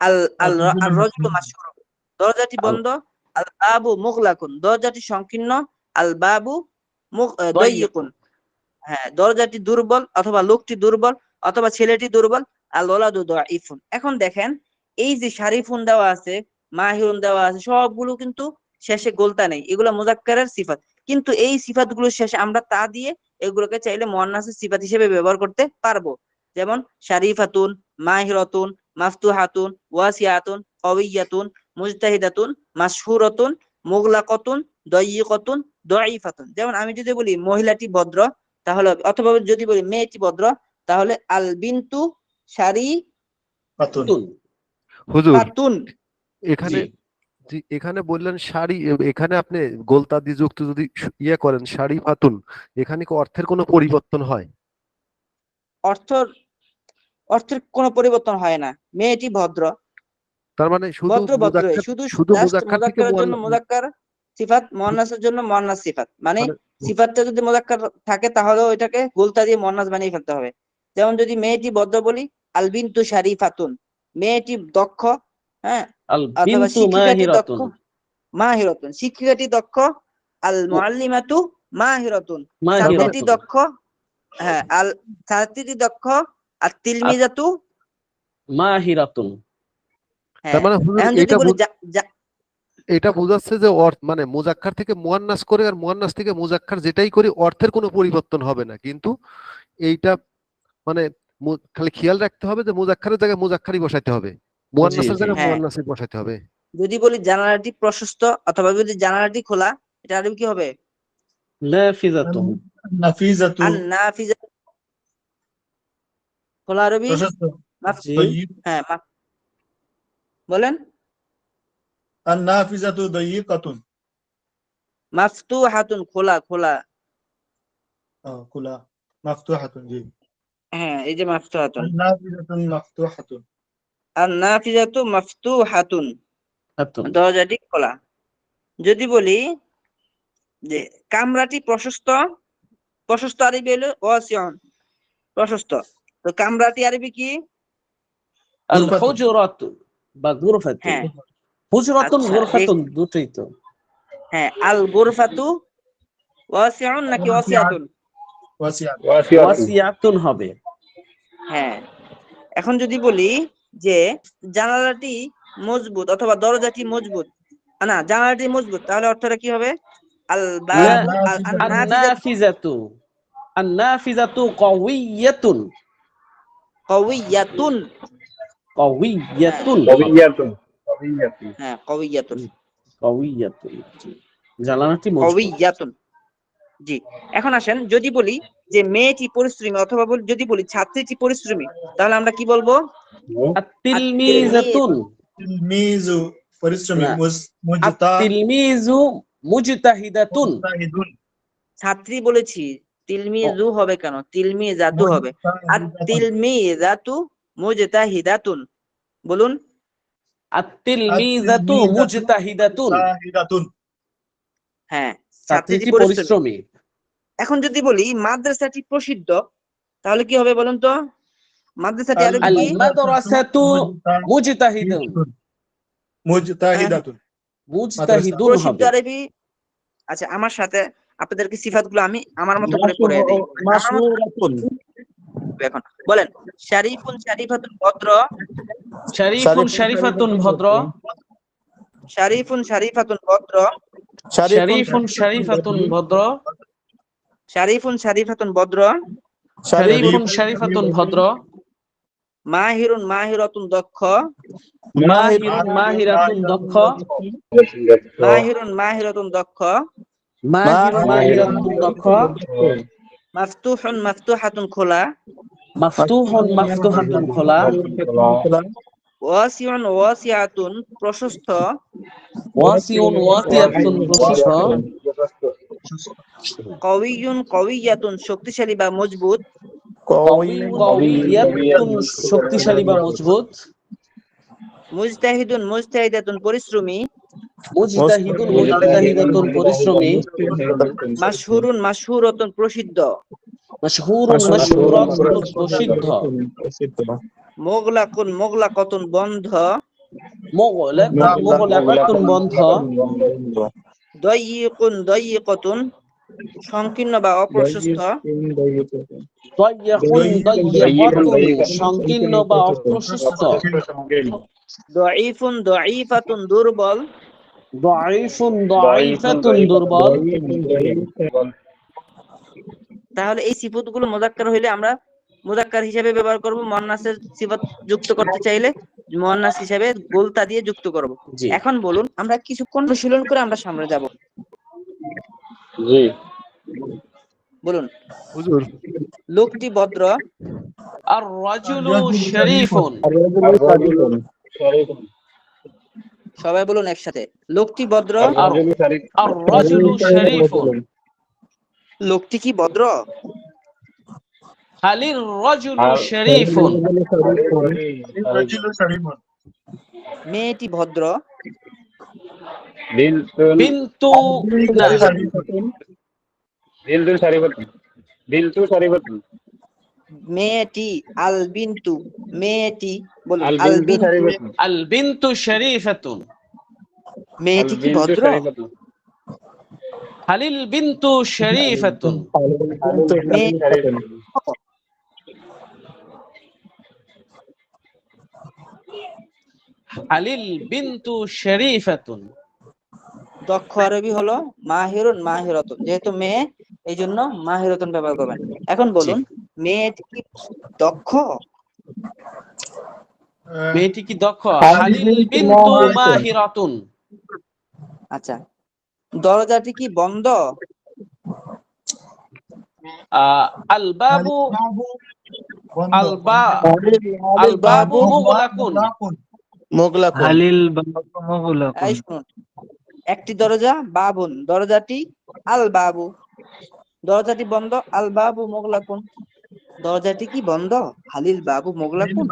আল আল আর রজুল মাশহুর, দরজাটি বন্ধ, আল বাবু মুগলাকুন, দরজাটি সংকীর্ণ, আল বাবু দাইয়িকুন, হ্যাঁ দরজাটি দুর্বল অথবা লোকটি দুর্বল অথবা ছেলেটি দুর্বল, আল ওয়ালাদু দাঈফুন। এখন দেখেন এই যে শারিফুন দেওয়া আছে, মাহিরুন দেওয়া আছে, সবগুলো কিন্তু শেষে গোলতা নেই, এগুলো মুজাক্কারের সিফাত। কিন্তু এই সিফাতগুলোর শেষে আমরা তা দিয়ে এগুলোকে চাইলে মুয়ান্নাসের সিফাত হিসেবে ব্যবহার করতে পারবো। যেমন শারিফাতুন, মাহিরাতুন, মাফতুহাতুন, ওয়াসিয়াতুন, কওয়িয়াতুন, মুজতাহিদাতুন, মাশহুরাতুন, মুগলাকাতুন, দাইয়িকাতুন, দাঈফাতুন। যেমন আমি যদি বলি মহিলাটি ভদ্র তাহলে, অথবা যদি বলি মেয়েটি ভদ্র তাহলে আল বিনতু শারিফাতুন। হুজুর এখানে জি। এখানে বললেন শাড়ি, এখানে আপনি গোলতা দিয়ে যুক্ত যদি ইয়ে করেন শাড়ি ফাতুন, এখানে কি অর্থের কোনো পরিবর্তন হয়? অর্থের কোনো পরিবর্তন হয় না। মেয়েটি ভদ্র, তার মানে শুধু ভদ্র ভদ্র, মুজাক্কার, শুধু শুধু জাস্ট মুজাক্কার থেকে মুজাক্কারের জন্য মুজাক্কার সিফাত, মুয়ান্নাসের জন্য মুয়ান্নাস সিফাত। মানে মানে সিফাতটা যদি মুজাক্কার থাকে তাহলে ওইটাকে গোলতা দিয়ে মুয়ান্নাস বানিয়ে ফেলতে হবে। যেমন যদি মেয়েটি ভদ্র বলি আল বিনতু শারিফাতুন, মেয়েটি দক্ষ, হ্যাঁ, আল অথবা বিনতু শিক্ষিকাটি দক্ষ, মাহিরাতুন। মাহিরাতুন, শিক্ষিকাটি দক্ষ, আল মুআল্লিমাতু মাহিরাতুন, ছাত্রীটি মাহিরাতুন। দক্ষ, হ্যাঁ, আল ছাত্রীটি দক্ষ, আর তিলমিজাতু মাহিরাতুন। হ্যাঁ। তার মানে হুজুর এখন যদি বলি এটা বোঝাচ্ছে যে মানে মুজাক্কার থেকে মুয়ান্নাস করে আর মুয়ান্নাস থেকে মুজাক্কার যেটাই করি অর্থের কোনো পরিবর্তন হবে না, কিন্তু এইটা মানে খালি খেয়াল রাখতে হবে যে মুজাক্কারের জায়গায় মুজাক্কারই বসাইতে হবে, মুয়ান্নাসের জি। জায়গায় হ্যাঁ, মুয়ান্নাসই বসাইতে হবে। যদি বলি জানালাটি প্রশস্ত অথবা যদি জানালাটি খোলা, এটা আরবি কি হবে? নাফিজাতুন। নাফিজাতু আন নাফিজা, খোলা আরবি প্রশস্ত, জি। দায়িক, হ্যাঁ বলেন। আন নাফিজাতু দায়িকাতুন, মাফতুহাতুন, খোলা খোলা, খোলা, মাফতুহাতুন, জি। হ্যাঁ এই যে মাফতুহাতুন, আন নাফিজাতুন মাফতুহাতুন, আর নাফিজাতু মাফতুহাতুন, হাতুন। দরজাটি খোলা। যদি বলি যে কামরাটি প্রশস্ত, প্রশস্ত আরবি হলো ওয়াসিউন, প্রশস্ত। তো কামরাটি আরবি কি? আল হুজরাতু বা গুরফাতুন। হ্যাঁ, হুজরাতুন আচ্ছা, গুরফাতুন দুটোই তো। হ্যাঁ, আল গুরফাতু ওয়াসিউন নাকি ওয়াসিয়াতুন? ওয়াসিয়াত, ওয়াসিয়াতুন হবে। হ্যাঁ, এখন যদি বলি যে জানালাটি মজবুত অথবা দরজাটি মজবুত, না জানালাটি মজবুত, তাহলে অর্থটা কি হবে? আল বাবু আন-নাফিজাতু। আন-নাফিজাতু কাওয়িয়াতুন। কাওয়িয়াতুন, কাওয়িয়াতুন। হ্যাঁ কাওয়িয়াতুন, কাওয়িয়াতুন। জানালাটি মজবুত। কাওয়িয়াতুন, জি। এখন আসেন যদি বলি যে মেয়েটি পরিশ্রমী অথবা যদি বলি ছাত্রীটি পরিশ্রমী, তাহলে আমরা কি বলবো? আত-তিলমিজাতুন। তিলমিজু পরিশ্রমী, না। মুজতাহিদুন, আত-তিলমিজু মুজতাহিদাতুন। ছাত্রী বলেছি, তিলমিজু হবে কেন? তিলমিজাতু হবে। আর তিলমিজাতু মুজতাহিদাতুন, বলুন। আত-তিলমিজাতু মুজতাহিদাতুন। হ্যাঁ, ছাত্রীটি ছাত্রীটি পরিশ্রমী। পরিশ্রমী। এখন যদি বলি মাদ্রাসাটি প্রসিদ্ধ, তাহলে কি হবে বলুন তো? মাদ্রাসাটি আরবি কি? আল-মাদরাসাতু মুজতাহিদুন। মুজতাহিদাতুন, মুজতাহিদুন প্রসিদ্ধ হবে। আরবি। আচ্ছা, আমার সাথে আপনাদেরকে সিফাতগুলো আমি আমার মতো করে পড়ে দেই। এখন বলেন শারিফুন শারিফাতুন ভদ্র, শারিফুন শারিফাতুন ভদ্র। শারিফুন শারিফাতুন ভদ্র, শারিফুন শারিফাতুন ভদ্র। শারিফুন শারিফাতুন ভদ্র, শারিফুন শারিফাতুন ভদ্র। মাহিরুন মাহিরাতুন দক্ষ, মাহিরুন মাহিরাতুন দক্ষ। মাহিরুন মাহিরাতুন দক্ষ, মাহিরুন মাহিরাতুন দক্ষ। মাফতুহুন মাফতুহাতুন খোলা, মাফতুহুন মাফতুহাতুন খোলা। ওয়াসিউন ওয়াসিআতুন প্রশস্ত, ওয়াসিউন ওয়াসিআতুন প্রশস্ত, কওয়িয়ুন কওয়িয়াতুন শক্তিশালী বা মজবুত, কওয়িয়াতুন শক্তিশালী বা মজবুত, মুজতাহিদুন মুজতাহিদাতুন পরিশ্রমী, মুজতাহিদুন মুজতাহিদাতুন পরিশ্রমী, মাশহুরুন মাশহুরাতুন প্রসিদ্ধ, মাশহুরুন মাশহুরাতুন প্রসিদ্ধ, মুগলাকুন মুগলাকাতুন বন্ধ, মুগলাকুন মুগলাকাতুন বন্ধ, দায়িকুন দায়িকাতুন সংকীর্ণ বা অপ্রশস্ত, দায়্যাকুন দায়্যাকাতুন সংকীর্ণ বা অপ্রশস্ত, দাঈফুন দাঈফাতুন দুর্বল, দাঈফুন দাঈফাতুন দুর্বল। তাহলে এই সিফাতগুলো মুযাক্কার হইলে আমরা মুযাক্কার হিসেবে ব্যবহার করব, মুয়ান্নাসের সিফাত যুক্ত করতে চাইলে মুয়ান্নাস হিসেবে গোলতা দিয়ে যুক্ত করব। জি এখন বলুন, আমরা কিছুক্ষণ অনুশীলন করে আমরা সামনে যাব। জি বলুন, হুজুর লোকটি ভদ্র, আর রাজুলু শরীফুন, সবাই বলুন একসাথে, লোকটি ভদ্র, আর রাজুলু শরীফুন, লোকটি কি ভদ্র? হালির রাজুলু শরীফুন, মেয়েটি ভদ্র, বিন্তু না মেয়েটি, আল বিন্তু মেয়েটি, বলুন আল বিন্তু, আল বিন্তু শরীফাতুন, মেয়েটি কি ভদ্র? হালিল বিন্তু শরীফাতুন, হালিল বিন্তু শরীফাতুন। দক্ষ আরবি হলো মাহিরুন মাহিরাতুন, যেহেতু মেয়ে এই জন্য মাহিরাতুন ব্যবহার করবেন। এখন বলুন, মেয়েটি কি দক্ষ? মেয়েটি কি দক্ষ? হালিল বিন্তু মাহিরাতুন। আচ্ছা, দরজাটি কি বন্ধ? আল বাবু মুগলাকুন, হালিল বাবু মুগলাকুন। এই শুনুন, একটি দরজা বাবুন, দরজাটি আল বাবু, দরজাটি বন্ধ, আল বাবু মুগলাকুন, দরজাটি কি বন্ধ? হালিল বাবু মুগলাকুন।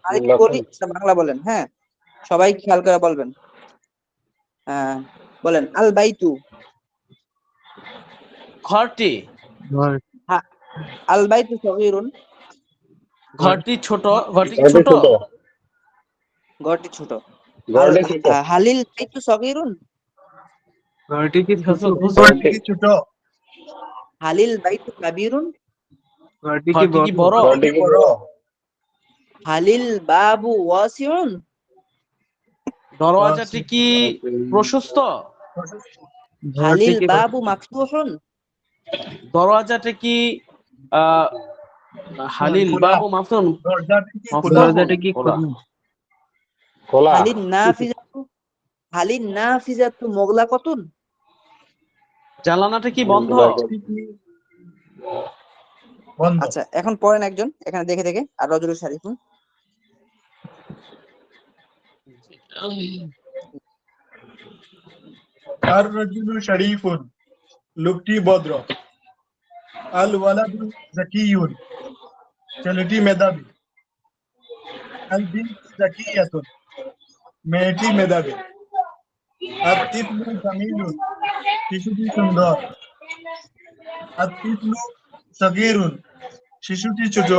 আরেকটু বলি, বাংলা বলেন, হ্যাঁ সবাই খেয়াল করে বলবেন। বলেন আল বাইতু, ঘরটি, আল বাইতু সগীরুন, ঘরটি ছোট, ঘরটি ছোট, ঘরটি ছোট। হালিল বাইতু সগীরুন, ঘরটি কি ছোট? ছোট। হালিল বাইতু কাবীরুন, ঘরটি ঘরটি কি বড়? হালিল বাবু ওয়াসিউন, দরওয়াজাটি কি প্রশস্ত? হালিল বাবু মাফতুহুন, দরওয়াজাটি কি হালিল বাবু মাফতুন, দরজাটি কি খোলা? হালিন নাফিজাতু মুগলাকাতুন, জানালাটা কি বন্ধ? আচ্ছা, এখন পড়েন একজন এখানে দেখে দেখে, আর রজুল শরীফুন। আর রাজুলু শরীফুন, লোকটি ভদ্র। আল ওয়ালাদু যাকিয়ুন, ছেলেটি মেধাবী। আল বিনতু যাকিয়াতুন, মেয়েটি মেধাবী। আর তিফলু জামিলুন, শিশুটি সুন্দর। আর তিফলু সগীরুন, শিশুটি ছোট।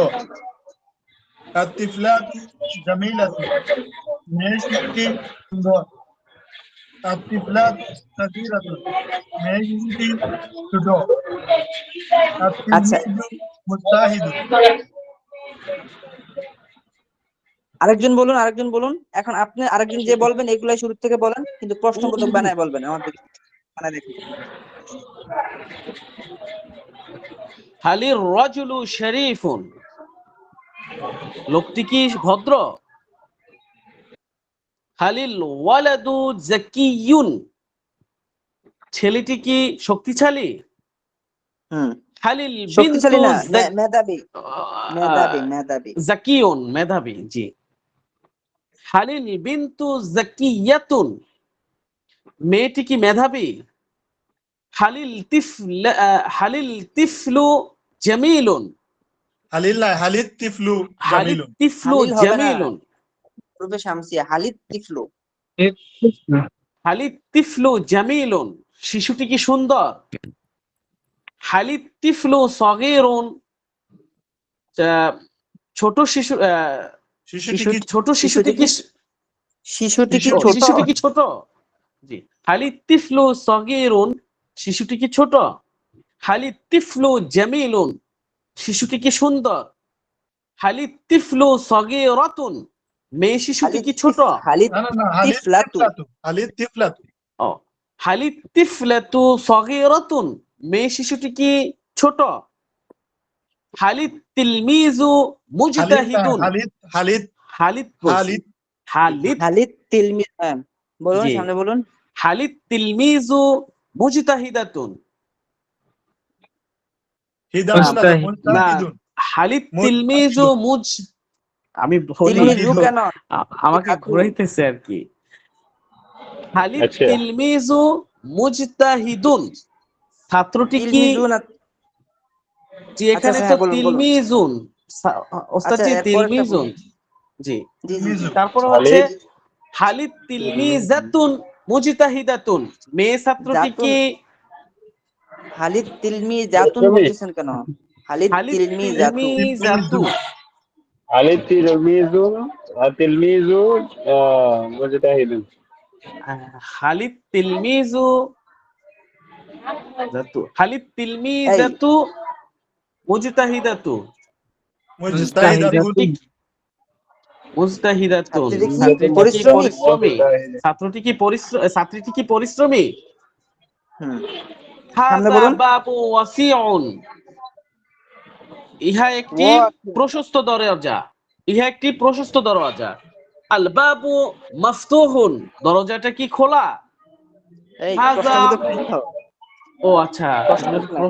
আর তিফলাতু জামিলাতুন, মেয়ে শিশুটি সুন্দর। আর তিফলাতু সগীরাতুন, মেয়ে শিশুটি ছোট। আর আচ্ছা, তিলমিযু মুজতাহিদুন। আরেকজন বলুন। এখন আপনি আরেকজন যে বলবেন এগুলাই শুরু থেকে বলেন, কিন্তু প্রশ্নবোধক বানায় বলবেন, আমার দিকে বানায় দেখুন। হালির রাজুলু শরীফুন, লোকটি কি ভদ্র? হালিল ওয়ালাদু যাকিয়ুন, ছেলেটি কি শক্তিশালী? হালিল শক্তিশালী বিনতু না, মেধাবী, মেধাবী, মেধাবী। জাকিউন, মেধাবী, জি। হালিল বিনতু জাকিয়াতুন, মেয়েটি কি মেধাবী? হালিল তিফলু জামিলুন, হালিল না, হালিদ তিফলু হালিল জামিলুন। তিফলু হালিল হবে না, জামিলুন, রূপে শামসিয়া, হালিদ তিফলু। হালিল তিফলু জামিলুন, শিশুটি কি সুন্দর? হালিল তিফলু সগীরুন, ছোট শিশু, শিশুটি কি ছোট শিশুটি কি শিশুটি কি ও, ছোট? শিশুটি কি ছোট? জি। হালিল তিফলু সগীরুন, শিশুটি কি ছোট? হালিল তিফলু জামিলুন, শিশুটি কি সুন্দর? হালিল তিফলু সগীরাতুন, মেয়ে শিশুটি কি ছোট? হালিদ না না না, হালিদ তিফলাতু। তিফলাতু, হালিদ তিফলাতু। ও, হালিল তিফলাতু সগীরাতুন, মেয়ে শিশুটি কি ছোট? হালিল তিলমিজু হালিদ না, মুজতাহিদুন, হালিদ, হালিদ, হালিদ বলছি, হালিদ, হালিদ, হালিদ তিলমিজ, হ্যাঁ বলুন, জি। সামনে বলুন। হালিদ তিলমিজু মুজতাহিদাতুন, হিদাতুন না, মুস্তাহিদ। না, মুস্তাহিদুন। হালিদ তিলমিজু মুস্তাহিদুন। আমি বলি, তিলমিজু কেন? আমাকে ঘুরাইতেছে আর কি। হালিদ আচ্ছা। তিলমিজু মুজতাহিদুন, ছাত্রটি কি, তিলমিজু না, জি আচ্ছা এখানে আচ্ছা, তো হ্যাঁ বলুন বলুন। তিলমিজুন, ওস্তাদ আচ্ছা জি এরপর একটা তিলমিজুন, বলুন। জি। জি জি জি। তারপরে হচ্ছে হালিদ তিলমিজাতুন মুজতাহিদাতুন, মেয়ে ছাত্রটি জাতুন, কি, হালিদ তিলমি জাতুন বলতেছেন কেন? হালিদ হালিদ তিলমি জাতু। তিলমিজাতু, علي تلميذ تلميذ مجتهد হালিদ তিলমিজু জাতু, হালিদ এই তিলমিজাতু মুজতাহিদাতু, মুজতাহিদাতুন। মুজতাহিদাতুন, ছাত্রীটি কি ছাত্রীটি কি পরিশ্রমী? পরিশ্রমী? ছাত্রটি কি পরিশ্রমী? হুম, সামনে হাযা বলুন। বাবু ওয়াসিউন, ইহা একটি ও প্রশস্ত দরজা, ইহা একটি প্রশস্ত দরজা। আল বাবু মাফতুহুন, দরজাটা কি খোলা? এই হাযা, প্রশ্নবোধক প্রশ্ন, ও আচ্ছা, প্রশ্নবোধক না। আল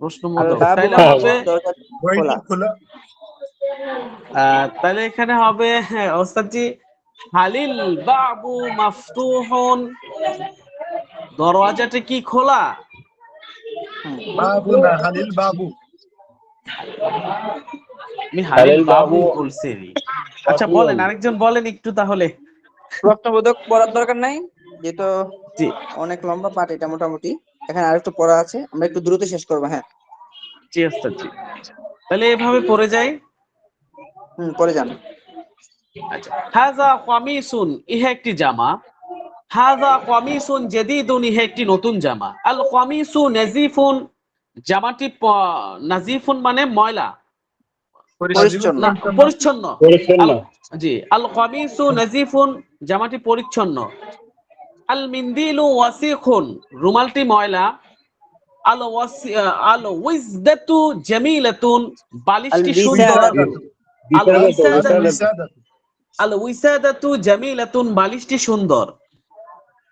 প্রশ্নবোধক, বাবু তাইলে হবে, মাফতুহুন, দরজা বইটি খোলা। খোলা। তাহলে এখানে হবে, হ্যাঁ ওস্তাদজি, হালিল বাবু মাফতুহুন, দরজাটা কি খোলা? হুম, বাবু না, হালিল বাবু। আমি হালিল বাবু বলছি। আচ্ছা বলেন, আরেকজন বলেন একটু তাহলে। প্রশ্নবোধক পড়ার দরকার নাই, যেহেতু জি অনেক লম্বা পাঠ এটা মোটামুটি। এখানে আরেকটু পড়া আছে, আমরা একটু দ্রুত শেষ করবো। হ্যাঁ, জি ওস্তাদজি, তাহলে এভাবে পড়ে যাই। পরে যান। আচ্ছা, হাযা কামিসুন, ইহা একটি জামা। হাযা কামিসুন জাদীদুন, ইহা একটি নতুন জামা। আল কামিসু নাজিফুন, জামাটি নাজিফুন মানে ময়লা, পরিচ্ছন্ন। না পরিচ্ছন্ন। আল, জি, আল কামিসু নাজিফুন, জামাটি পরিচ্ছন্ন। আল মিন্দিলু ওয়াসিখুন, রুমালটি ময়লা। আল উইজদাতু জামিলাতুন, আল বালিশটি সুন্দর। বিসাদাতু, আল আল উইসাদাতু, বিসাদাতু। আল উইসাদাতু জামিলাতুন, বালিশটি সুন্দর।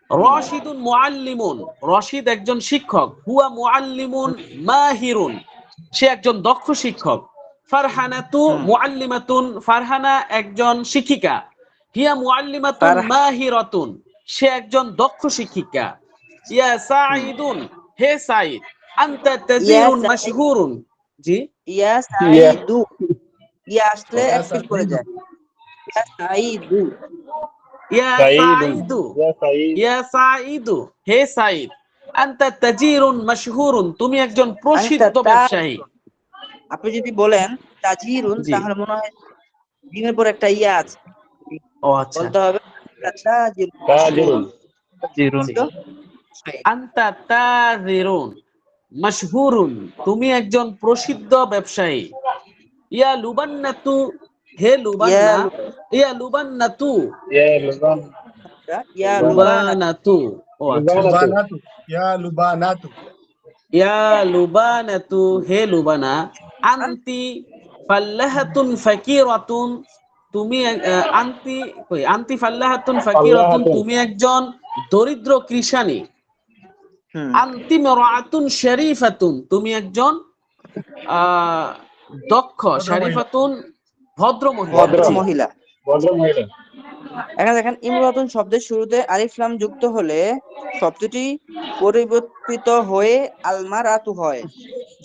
রশিদুন মুআল্লিমুন, রশিদ একজন শিক্ষক। হুয়া মুআল্লিমুন মাহিরুন, সে একজন দক্ষ শিক্ষক। ফারহানাতু মুআল্লিমাতুন, ফারহানা একজন শিক্ষিকা। হিয়া মুআল্লিমাতুন মাহিরাতুন, সে একজন দক্ষ শিক্ষিকা। ইয়া সাঈদুন, হে সাঈদ। আনতা ইয়া তাজিরুন মাশহুরুন, জি। ইয়া সাঈদু, ইয়া আসলে ইয়া এক পিস পড়ে সাঈদু। যায়। ইয়া সাঈদু, ইয়া সাঈদু, ইয়া সাঈদু, হে সাঈদ। আনতা তাজিরুন মাশহুরুন, তুমি একজন প্রসিদ্ধ ব্যবসায়ী। আপনি যদি বলেন তাজিরুন, জি, তাহলে মনে হয় ডিমের পর একটা ইয়া আছে, ও আচ্ছা, বলতে হবে তাজিরুন, تاجر জিরুন। জি। আনতা তাজিরুন মাশহুরুন, তুমি একজন প্রসিদ্ধ ব্যবসায়ী। ইয়া লুবান্নাতু, হে লুবান্না। ইয়া লুবান্নাতু, يا لبنان ইয়া লুবানা, লুবানাতু, ও আচ্ছা। লুবানাতু, ইয়া লুবানাতু। ইয়া লুবানাতু, হে লুবানা। আনতি ফাল্লাহাতুন ফাকিরাতুন, তুমি আনতি, আনতি ফাল্লাহাতুন ফাকিরাতুন, তুমি একজন দরিদ্র কৃষানী। আনতি মারআতুন শরীফাতুন, তুমি একজন দক্ষ, ভদ্র শারিফাতুন ভদ্র মহিলা। ভদ্র জি, মহিলা। ভদ্র মহিলা। এখানে দেখেন ইমরাতুন শব্দের শুরুতে আলিফ লাম যুক্ত হলে শব্দটি পরিবর্তিত হয়ে আলমার আতু হয়।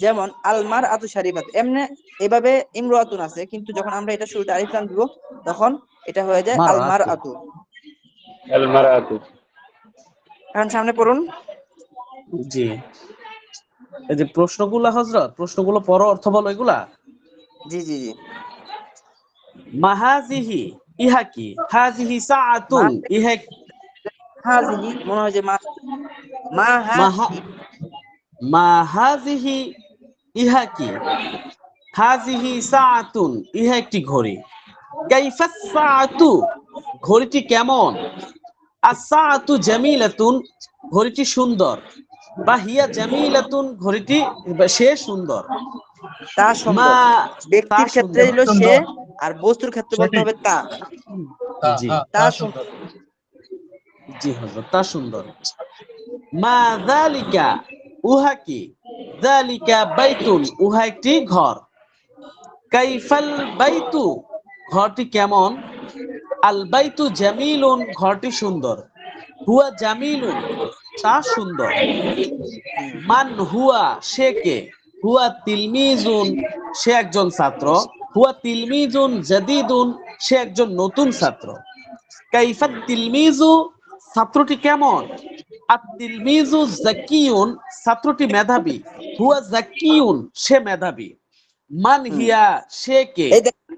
যেমন আলমার আতু শারিফাত, এমনি এভাবে ইমরাতুন আছে, কিন্তু যখন আমরা এটা শুরুতে আলিফ লাম দিব তখন এটা হয়ে যায় আলমার মারআতু। আতু। আল মারাতু। এখন সামনে পড়ুন। জি, এই যে প্রশ্নগুলা হযরত, প্রশ্নগুলো পড়ো, অর্থ বলো এগুলা। জি জি জি। মাহাজিহি, ইহা কি? হাজিহি সাআতুন, মা ইহা হাজিহি মনে হয় যে মা মাহা হাজিহি। মাহাজিহি, ইহা কি? হাজিহি সাআতুন, ইহা একটি ঘড়ি। কাইফাস সাআতু, ঘড়িটি কেমন? আস-সাআতু জামিলাতুন, ঘড়িটি সুন্দর। বা হিয়া জামিলাতুন, ঘড়িটি সে সুন্দর। তা মা, সুন্দর। তা ব্যক্তির ক্ষেত্রে সুন্দর। হলো সে, সুন্দর। আর বস্তুর ক্ষেত্রে বলতে সঠিক। হবে তা। জি, তা তা সুন্দর। সুন্দর। জি হযরত, তা সুন্দর। মা যালিকা, উহা কি? যালিকা বাইতুন, উহা একটি ঘর। কাইফাল বাইতু, ঘরটি কেমন? আল বাইতু জামিলুন, ঘরটি সুন্দর। হুয়া জামিলুন, তা সুন্দর। মান হুয়া, সে কে? হুয়া তিলমিজুন, সে একজন ছাত্র। হুয়া তিলমিজুন জাদিদুন, সে একজন নতুন ছাত্র। কাইফাত তিলমিজু, ছাত্রটি কেমন? আত তিলমিজু জাকিউন, ছাত্রটি মেধাবী। হুয়া জাকিউন, সে মেধাবী। মান হুম। হিয়া, সে কে? এই দেখেন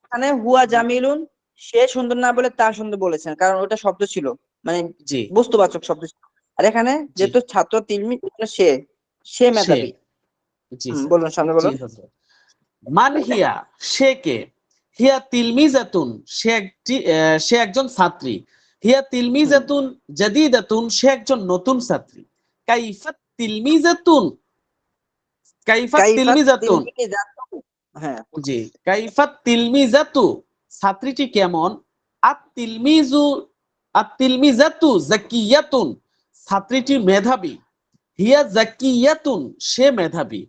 এখানে হুয়া জামিলুন, সে সুন্দর না বলে তা সুন্দর বলেছেন, কারণ ওটা শব্দ ছিল, মানে জি, বস্তুবাচক শব্দ ছিল। আর এখানে জি, যেহেতু ছাত্র তিলমি, সে সে সে। মেধাবী। জি স্যার, বলুন, সামনে জি বলুন। হযরত। মান হিয়া, সে কে? হিয়া তিলমিজাতুন, সে একজন ছাত্রী। হিয়া তিলমিজাতুন জাদিদাতুন, সে একজন নতুন ছাত্রী। কাইফাত তিলমিজাতুন, কাইফাত কাইফাত তিলমিজাতুন, তিলমিজাতু। হ্যাঁ। জি, কাইফাত তিলমিজাতু, ছাত্রীটি কেমন? আত তিলমিজু, আত তিলমিজাতু জাকিয়াতুন, ছাত্রীটি মেধাবী। হিয়া জাকিয়াতুন, সে মেধাবী।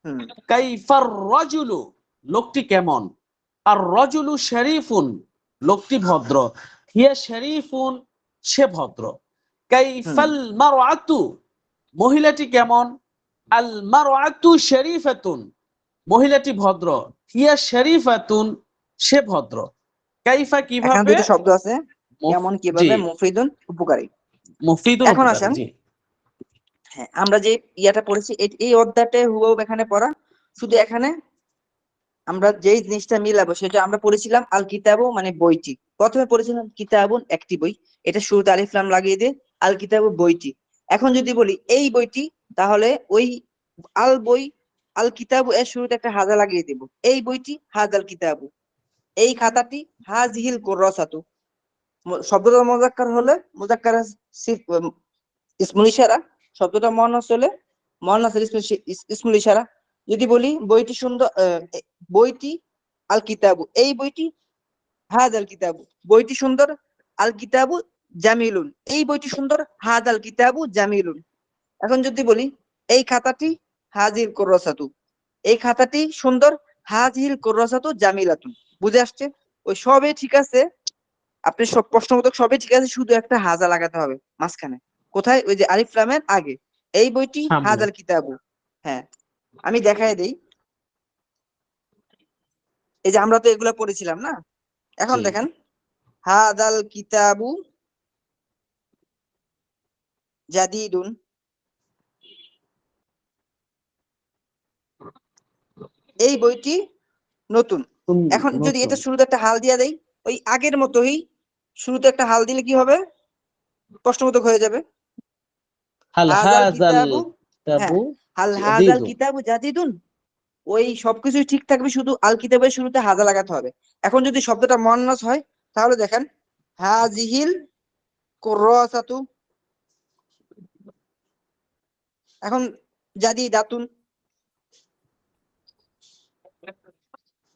হুম। কাইফার রাজুলু, লোকটি কেমন? আর রাজুলু শরীফুন, লোকটি ভদ্র। হিয়া শরীফুন, সে ভদ্র। হুম। কাইফাল মারআতু, মহিলাটি কেমন? আল মারআতু শরীফাতুন, মহিলাটি ভদ্র। হিয়া শরীফাতুন, সে ভদ্র। কাইফা এখানে কিভাবে? দুটো শব্দ আছে, কেমন জি, কিভাবে, মুফিদুন উপকারী। মুফিদুন এখন উপকারী। আসেন, জি, হ্যাঁ, আমরা যে ইয়াটা পড়েছি এই অধ্যায়টা হুবহু এখানে পড়া। শুধু এখানে আমরা যেই জিনিসটা মিলাবো সেটা আমরা পড়েছিলাম আল কিতাবু মানে বইটি। প্রথমে পড়েছিলাম কিতাবুন একটি বই, এটা শুরুতে আলিফ লাম লাগিয়ে দিয়ে আল কিতাবু বইটি। এখন যদি বলি এই বইটি, তাহলে ওই আল বই, আল কিতাবু এর শুরুতে একটা হাজা লাগিয়ে দেব। এই বইটি হাজাল কিতাবু, এই খাতাটি হাজিহিল কুররাসাতু। শব্দটা মুজাক্কার হলে মুজাক্কার ইসমুল ইশারা, শব্দটা মুয়ান্নাস হলে মুয়ান্নাসের ইসমুল ইশারা। যদি বলি বইটি সুন্দর, বইটি আল কিতাবু, এই বইটি হাযাল কিতাবু, বইটি সুন্দর। আল কিতাবু জামিলুন, এই বইটি সুন্দর। হাযাল কিতাবু জামিলুন। এখন যদি বলি এই খাতাটি হাজিল কুররাসাতু, এই খাতাটি সুন্দর। হাজিল কুররাসাতু জামিলাতুন। বুঝে আসছে? ওই সবই ঠিক আছে, আপনি সব প্রশ্নবোধক সবই ঠিক আছে, শুধু একটা হাজা লাগাতে হবে মাঝখানে। কোথায়? ওই যে আলিফ লামের আগে। এই বইটি সামনে। হাজাল কিতাবু। হ্যাঁ, আমি দেখাই দেই। এই যে আমরা তো এগুলা পড়েছিলাম না, এখন জি, দেখেন হাদাল কিতাবু জাদিদুন, এই বইটি নতুন। এখন যদি নতুন। এটা শুরুতে একটা হাল দিয়া দেই, ওই আগের মতোই শুরুতে একটা হাল দিলে কি হবে? প্রশ্নবোধক হয়ে যাবে। হাল হাজাল হাযাল কিতাবু, হ্যাঁ, কিতাবু হাল হাজাল জাদীদুন। কিতাবু জাদিদুন, ওই সবকিছুই ঠিক থাকবে, শুধু আল কিতাবের শুরুতে হাজা লাগাতে হবে। এখন যদি শব্দটা মুয়ান্নাস হয়, তাহলে দেখেন হাজিহিল কুররাসাতু। এখন জাদি দাতুন।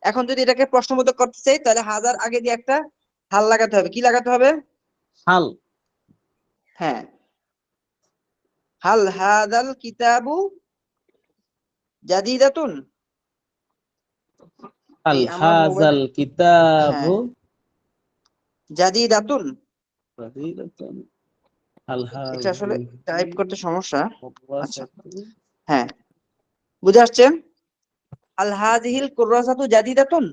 এখন যদি এটাকে প্রশ্নবোধক করতে চাই, তাহলে হাজার আগে দিয়ে একটা হাল লাগাতে হবে। কি লাগাতে হবে? হাল, হ্যাঁ, হাল হাদাল কিতাবু জাদিদাতুন। আল এই আমার মোবাইল, হাযাল কিতাবু জাদিদাতুন। জাদিদাতুন আল এটা আসলে টাইপ করতে সমস্যা। আচ্ছা, হাযাল হ্যাঁ, বুঝে আসছে। আল হাযিহিল কুররাসাতু জাদিদাতুন।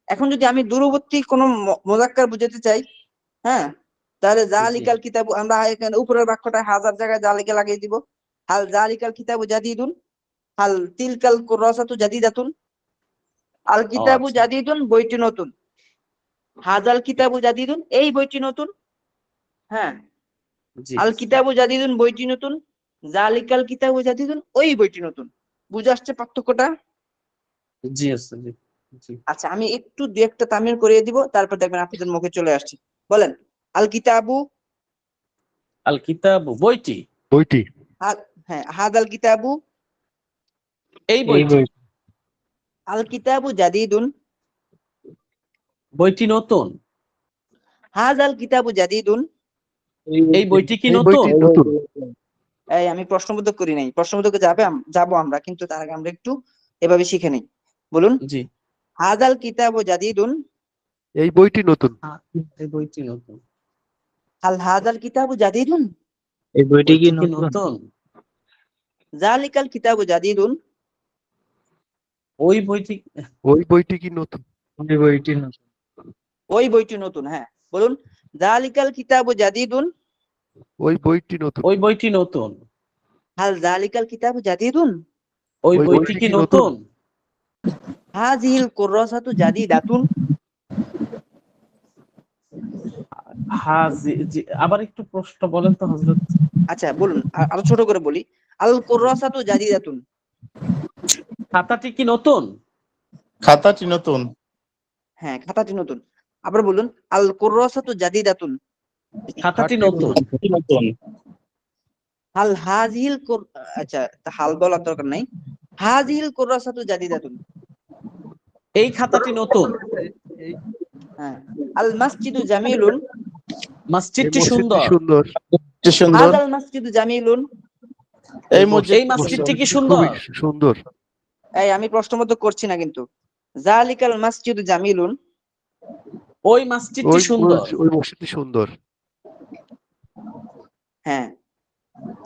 এখন যদি আমি দূরবর্তী কোনো মুযাক্কার বুঝাতে চাই, হ্যাঁ, তাহলে জালিকাল কিতাবু, আমরা এখানে উপরের বাক্যটা হাজার জায়গায় জালিকা লাগিয়ে দিব। হাল জালিকাল কিতাবু জাদিদুন, হাল তিলকাল কুররাসাতু জাদিদাতুন। আল কিতাবু আচ্ছা। জাদিদুন, বইটি নতুন। হাজাল কিতাবু জাদিদুন, এই বইটি নতুন। হ্যাঁ, জি আল কিতাবু জাদিদুন, বইটি নতুন। জালিকাল কিতাবু জাদিদুন, ওই বইটি নতুন। বুঝে আসছে পার্থক্যটা? জি আছে জি জি। আচ্ছা, আমি একটু দু একটা তামিল করিয়ে দিব, তারপর দেখবেন আপনাদের মুখে চলে আসছে। বলেন, আল কিতাবু, আল কিতাবু বইটি, বইটি, হ্যাঁ, হাদাল কিতাবু, এই বইটি, আল কিতাবু জাদিদুন, বইটি নতুন, হাদাল কিতাবু জাদিদুন। এই বইটি কি এই নতুন? বইটি নতুন। এই আমি প্রশ্নবোধক করি নাই, প্রশ্নবোধকে যাবো আমরা, কিন্তু তার আগে আমরা একটু এভাবে শিখে নেই। বলুন, জি, হাদাল কিতাবু জাদিদুন, এই বইটি নতুন। এই বইটি নতুন, হাল হাদাল কিতাবু জাদিদুন, এই বইটি কি বইটি কি নতুন? নতুন? জালিকাল কিতাবু জাদিদুন, ওই বইটি, ওই বইটি কি নতুন? এই বইটি নতুন। ওই বইটি নতুন। হ্যাঁ, বলুন, জালিকাল কিতাবু জাদিদুন, ওই বইটি নতুন। ওই বইটি নতুন, হাল জালিকাল কিতাবু জাদিদুন, ওই ওই বইটি কি নতুন? হাযিহিল কুররাসাতু জাদিদাতুন। হ্যাঁ জি জি, আবার একটু প্রশ্ন বলেন তো হযরত। আচ্ছা, বলুন, আরো ছোট করে বলি। আল কুররাসাতু জাদিদাতুন, খাতাটি কি নতুন? খাতাটি নতুন। হ্যাঁ, খাতাটি নতুন। আবার বলুন, আল কুররাসাতু জাদিদাতুন, খাতাটি নতুন, নতুন। হাল হাযিহিল আচ্ছা, হাল বলার দরকার নাই। হাযিহিল কুররাসাতু জাদিদাতুন, এই খাতাটি নতুন, হ্যাঁ। আল মাসজিদু জামিলুন, এই মসজিদটি মসজিদটি সুন্দর, সুন্দর। সুন্দর। হাযাল মাসজিদু জামিলুন। এই এই মসজিদটি কি সুন্দর? খুবই সুন্দর। এই আমি প্রশ্নবোধক করছি না কিন্তু। জালিকাল মাসজিদু জামিলুন, ওই মসজিদটি সুন্দর, ওই মসজিদটি সুন্দর। হ্যাঁ।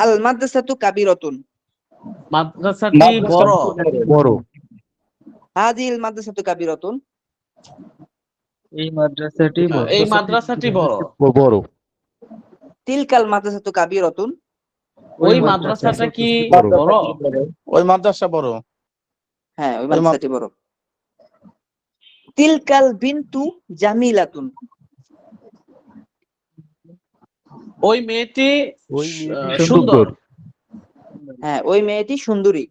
আল মাদ্রাসাতু কাবীরাতুন, মাদ্রাসাটি বড়, বড়। হাযিহিল মাদ্রাসাতু কাবীরাতুন, এই মাদ্রাসাটি বড়। এই মাদ্রাসাটি বড়, বড়। তিলকাল মাদ্রাসাতু কাবীরাতুন, ওই মাদ্রাসাটা কি বড়। বড়? ওই মাদ্রাসা বড়। হ্যাঁ, ওই মাদ্রাসাটি বড়। তিলকাল বিনতু জামিলাতুন, ওই মেয়েটি ওই মেয়েটি সুন্দর, হ্যাঁ, ওই মেয়েটি সুন্দরী।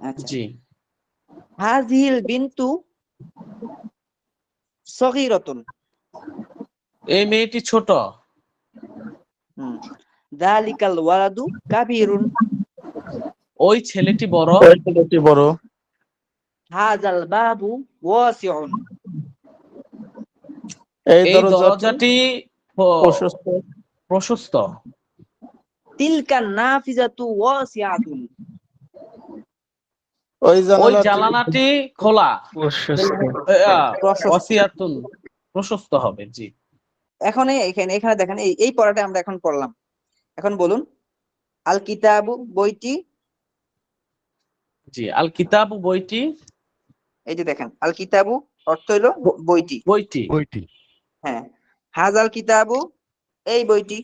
আচ্ছা, জি। হাযিহিল বিনতু সগীরাতুন, এই মেয়েটি ছোট, যালিকাল ওয়ালাদু কাবীরুন, ওই ছেলেটি বড়, ওই ছেলেটি বড়। হাযাল বাবু ওয়াসিউন, এই এই দরজাটি প্রশস্ত। প্রশস্ত, তিলকান নাফিজাতু ওয়াসিআতুন, ওই ওই জানালাটি জানালাটি খোলা, প্রশস্ত। প্রশস্ত। ওয়াসিয়াতুন প্রশস্ত হবে, জি। এখন এখানে দেখেন, এই পড়াটা আমরা এখন পড়লাম। এখন বলুন, আল কিতাবু বইটি, জি। আল কিতাবু বইটি, এই যে দেখেন, আল কিতাবু অর্থ হইলো বইটি। বইটি, বইটি। হ্যাঁ, হাযাল কিতাবু, এই বইটি।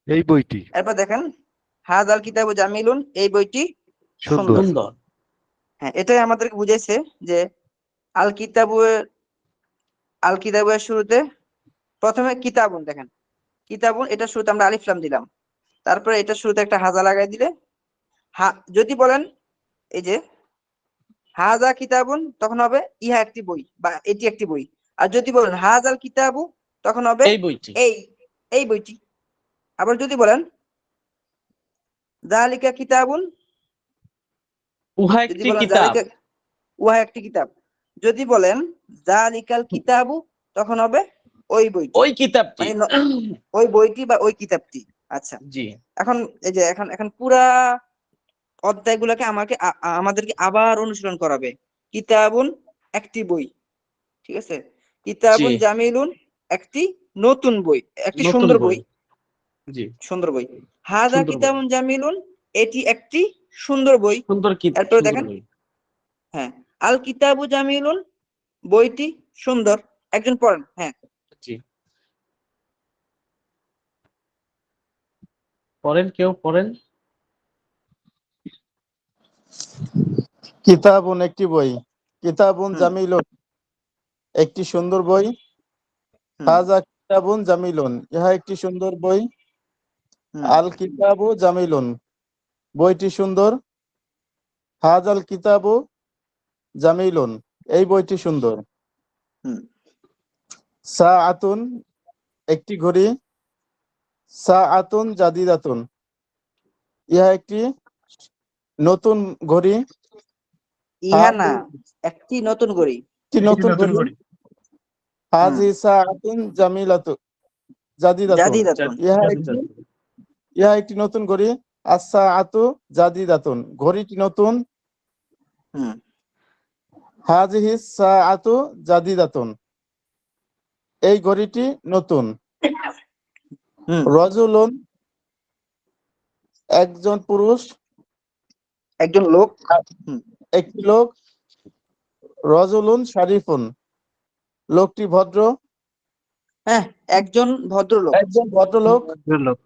এই বইটি এরপর দেখেন, হাযাল কিতাবু জামিলুন, এই বইটি সুন্দর। সুন্দর। সুন্দর, হ্যাঁ, এটাই আমাদেরকে বুঝাইছে যে আল কিতাবু, আল কিতাবের শুরুতে প্রথমে কিতাবুন, দেখেন কিতাবুন, এটা শুরুতে আমরা আলিফ লাম দিলাম, তারপরে এটা শুরুতে একটা হাজা লাগাই দিলে, যদি বলেন এই যে হাজা কিতাবুন, তখন হবে ইহা একটি বই বা এটি একটি বই। আর যদি বলেন হাজাল কিতাবু, তখন হবে এই বইটি, এই বইটি। আবার যদি বলেন যালিকা কিতাবুন, উহা যদি একটি বলেন কিতাব, যালিকা, উহা একটি কিতাব। যদি বলেন যালিকাল কিতাবু, তখন হবে ওই বইটি, ওই কিতাবটি, মানে ওই বইটি বা ওই কিতাবটি। আচ্ছা, জি। এখন এই যে এখন পুরা অধ্যায়গুলোকে আমাদেরকে আবার অনুশীলন করাবে। কিতাবুন একটি বই, ঠিক আছে, কিতাবুন জি। জামিলুন একটি নতুন বই, একটি নতুন সুন্দর বই, বই। জি, সুন্দর বই। হাদা সুন্দর বই। কিতাবুন জামিলুন এটি একটি সুন্দর বই। এরপরে সুন্দর দেখেন, বই। হ্যাঁ, আল কিতাবু জামিলুন বইটি সুন্দর। একজন পড়েন, হ্যাঁ। জি। পড়েন, কেউ পড়েন। কিতাবুন একটি বই, কিতাবুন হুম, জামিলুন একটি সুন্দর বই, হুম, হাজা কিতাবুন জামিলুন ইহা একটি সুন্দর বই, হুম, আল কিতাবু জামিলুন বইটি সুন্দর, হাজাল কিতাবু জামিলুন এই বইটি সুন্দর, হুম, সাআতুন একটি ঘড়ি, সাআতুন জাদিদাতুন ইহা একটি নতুন ঘড়ি, ইহা না, একটি নতুন ঘড়ি। একটি নতুন ঘড়ি, হাজি সাআতুন জামিলাতু জাদিদাতুন জাদিদাতুন। ইহা একটি নতুন ঘড়ি, আস-সাআতু জাদিদাতুন ঘড়িটি নতুন, হুম, হাজিহি সাআতু জাদিদাতুন এই ঘড়িটি নতুন, হুম, রজুলুন একজন পুরুষ, একজন লোক। হুম, একটি লোক, রজুলুন শরীফুন লোকটি ভদ্র, হ্যাঁ, একজন ভদ্রলোক। একজন ভদ্রলোক, ভদ্রলোক।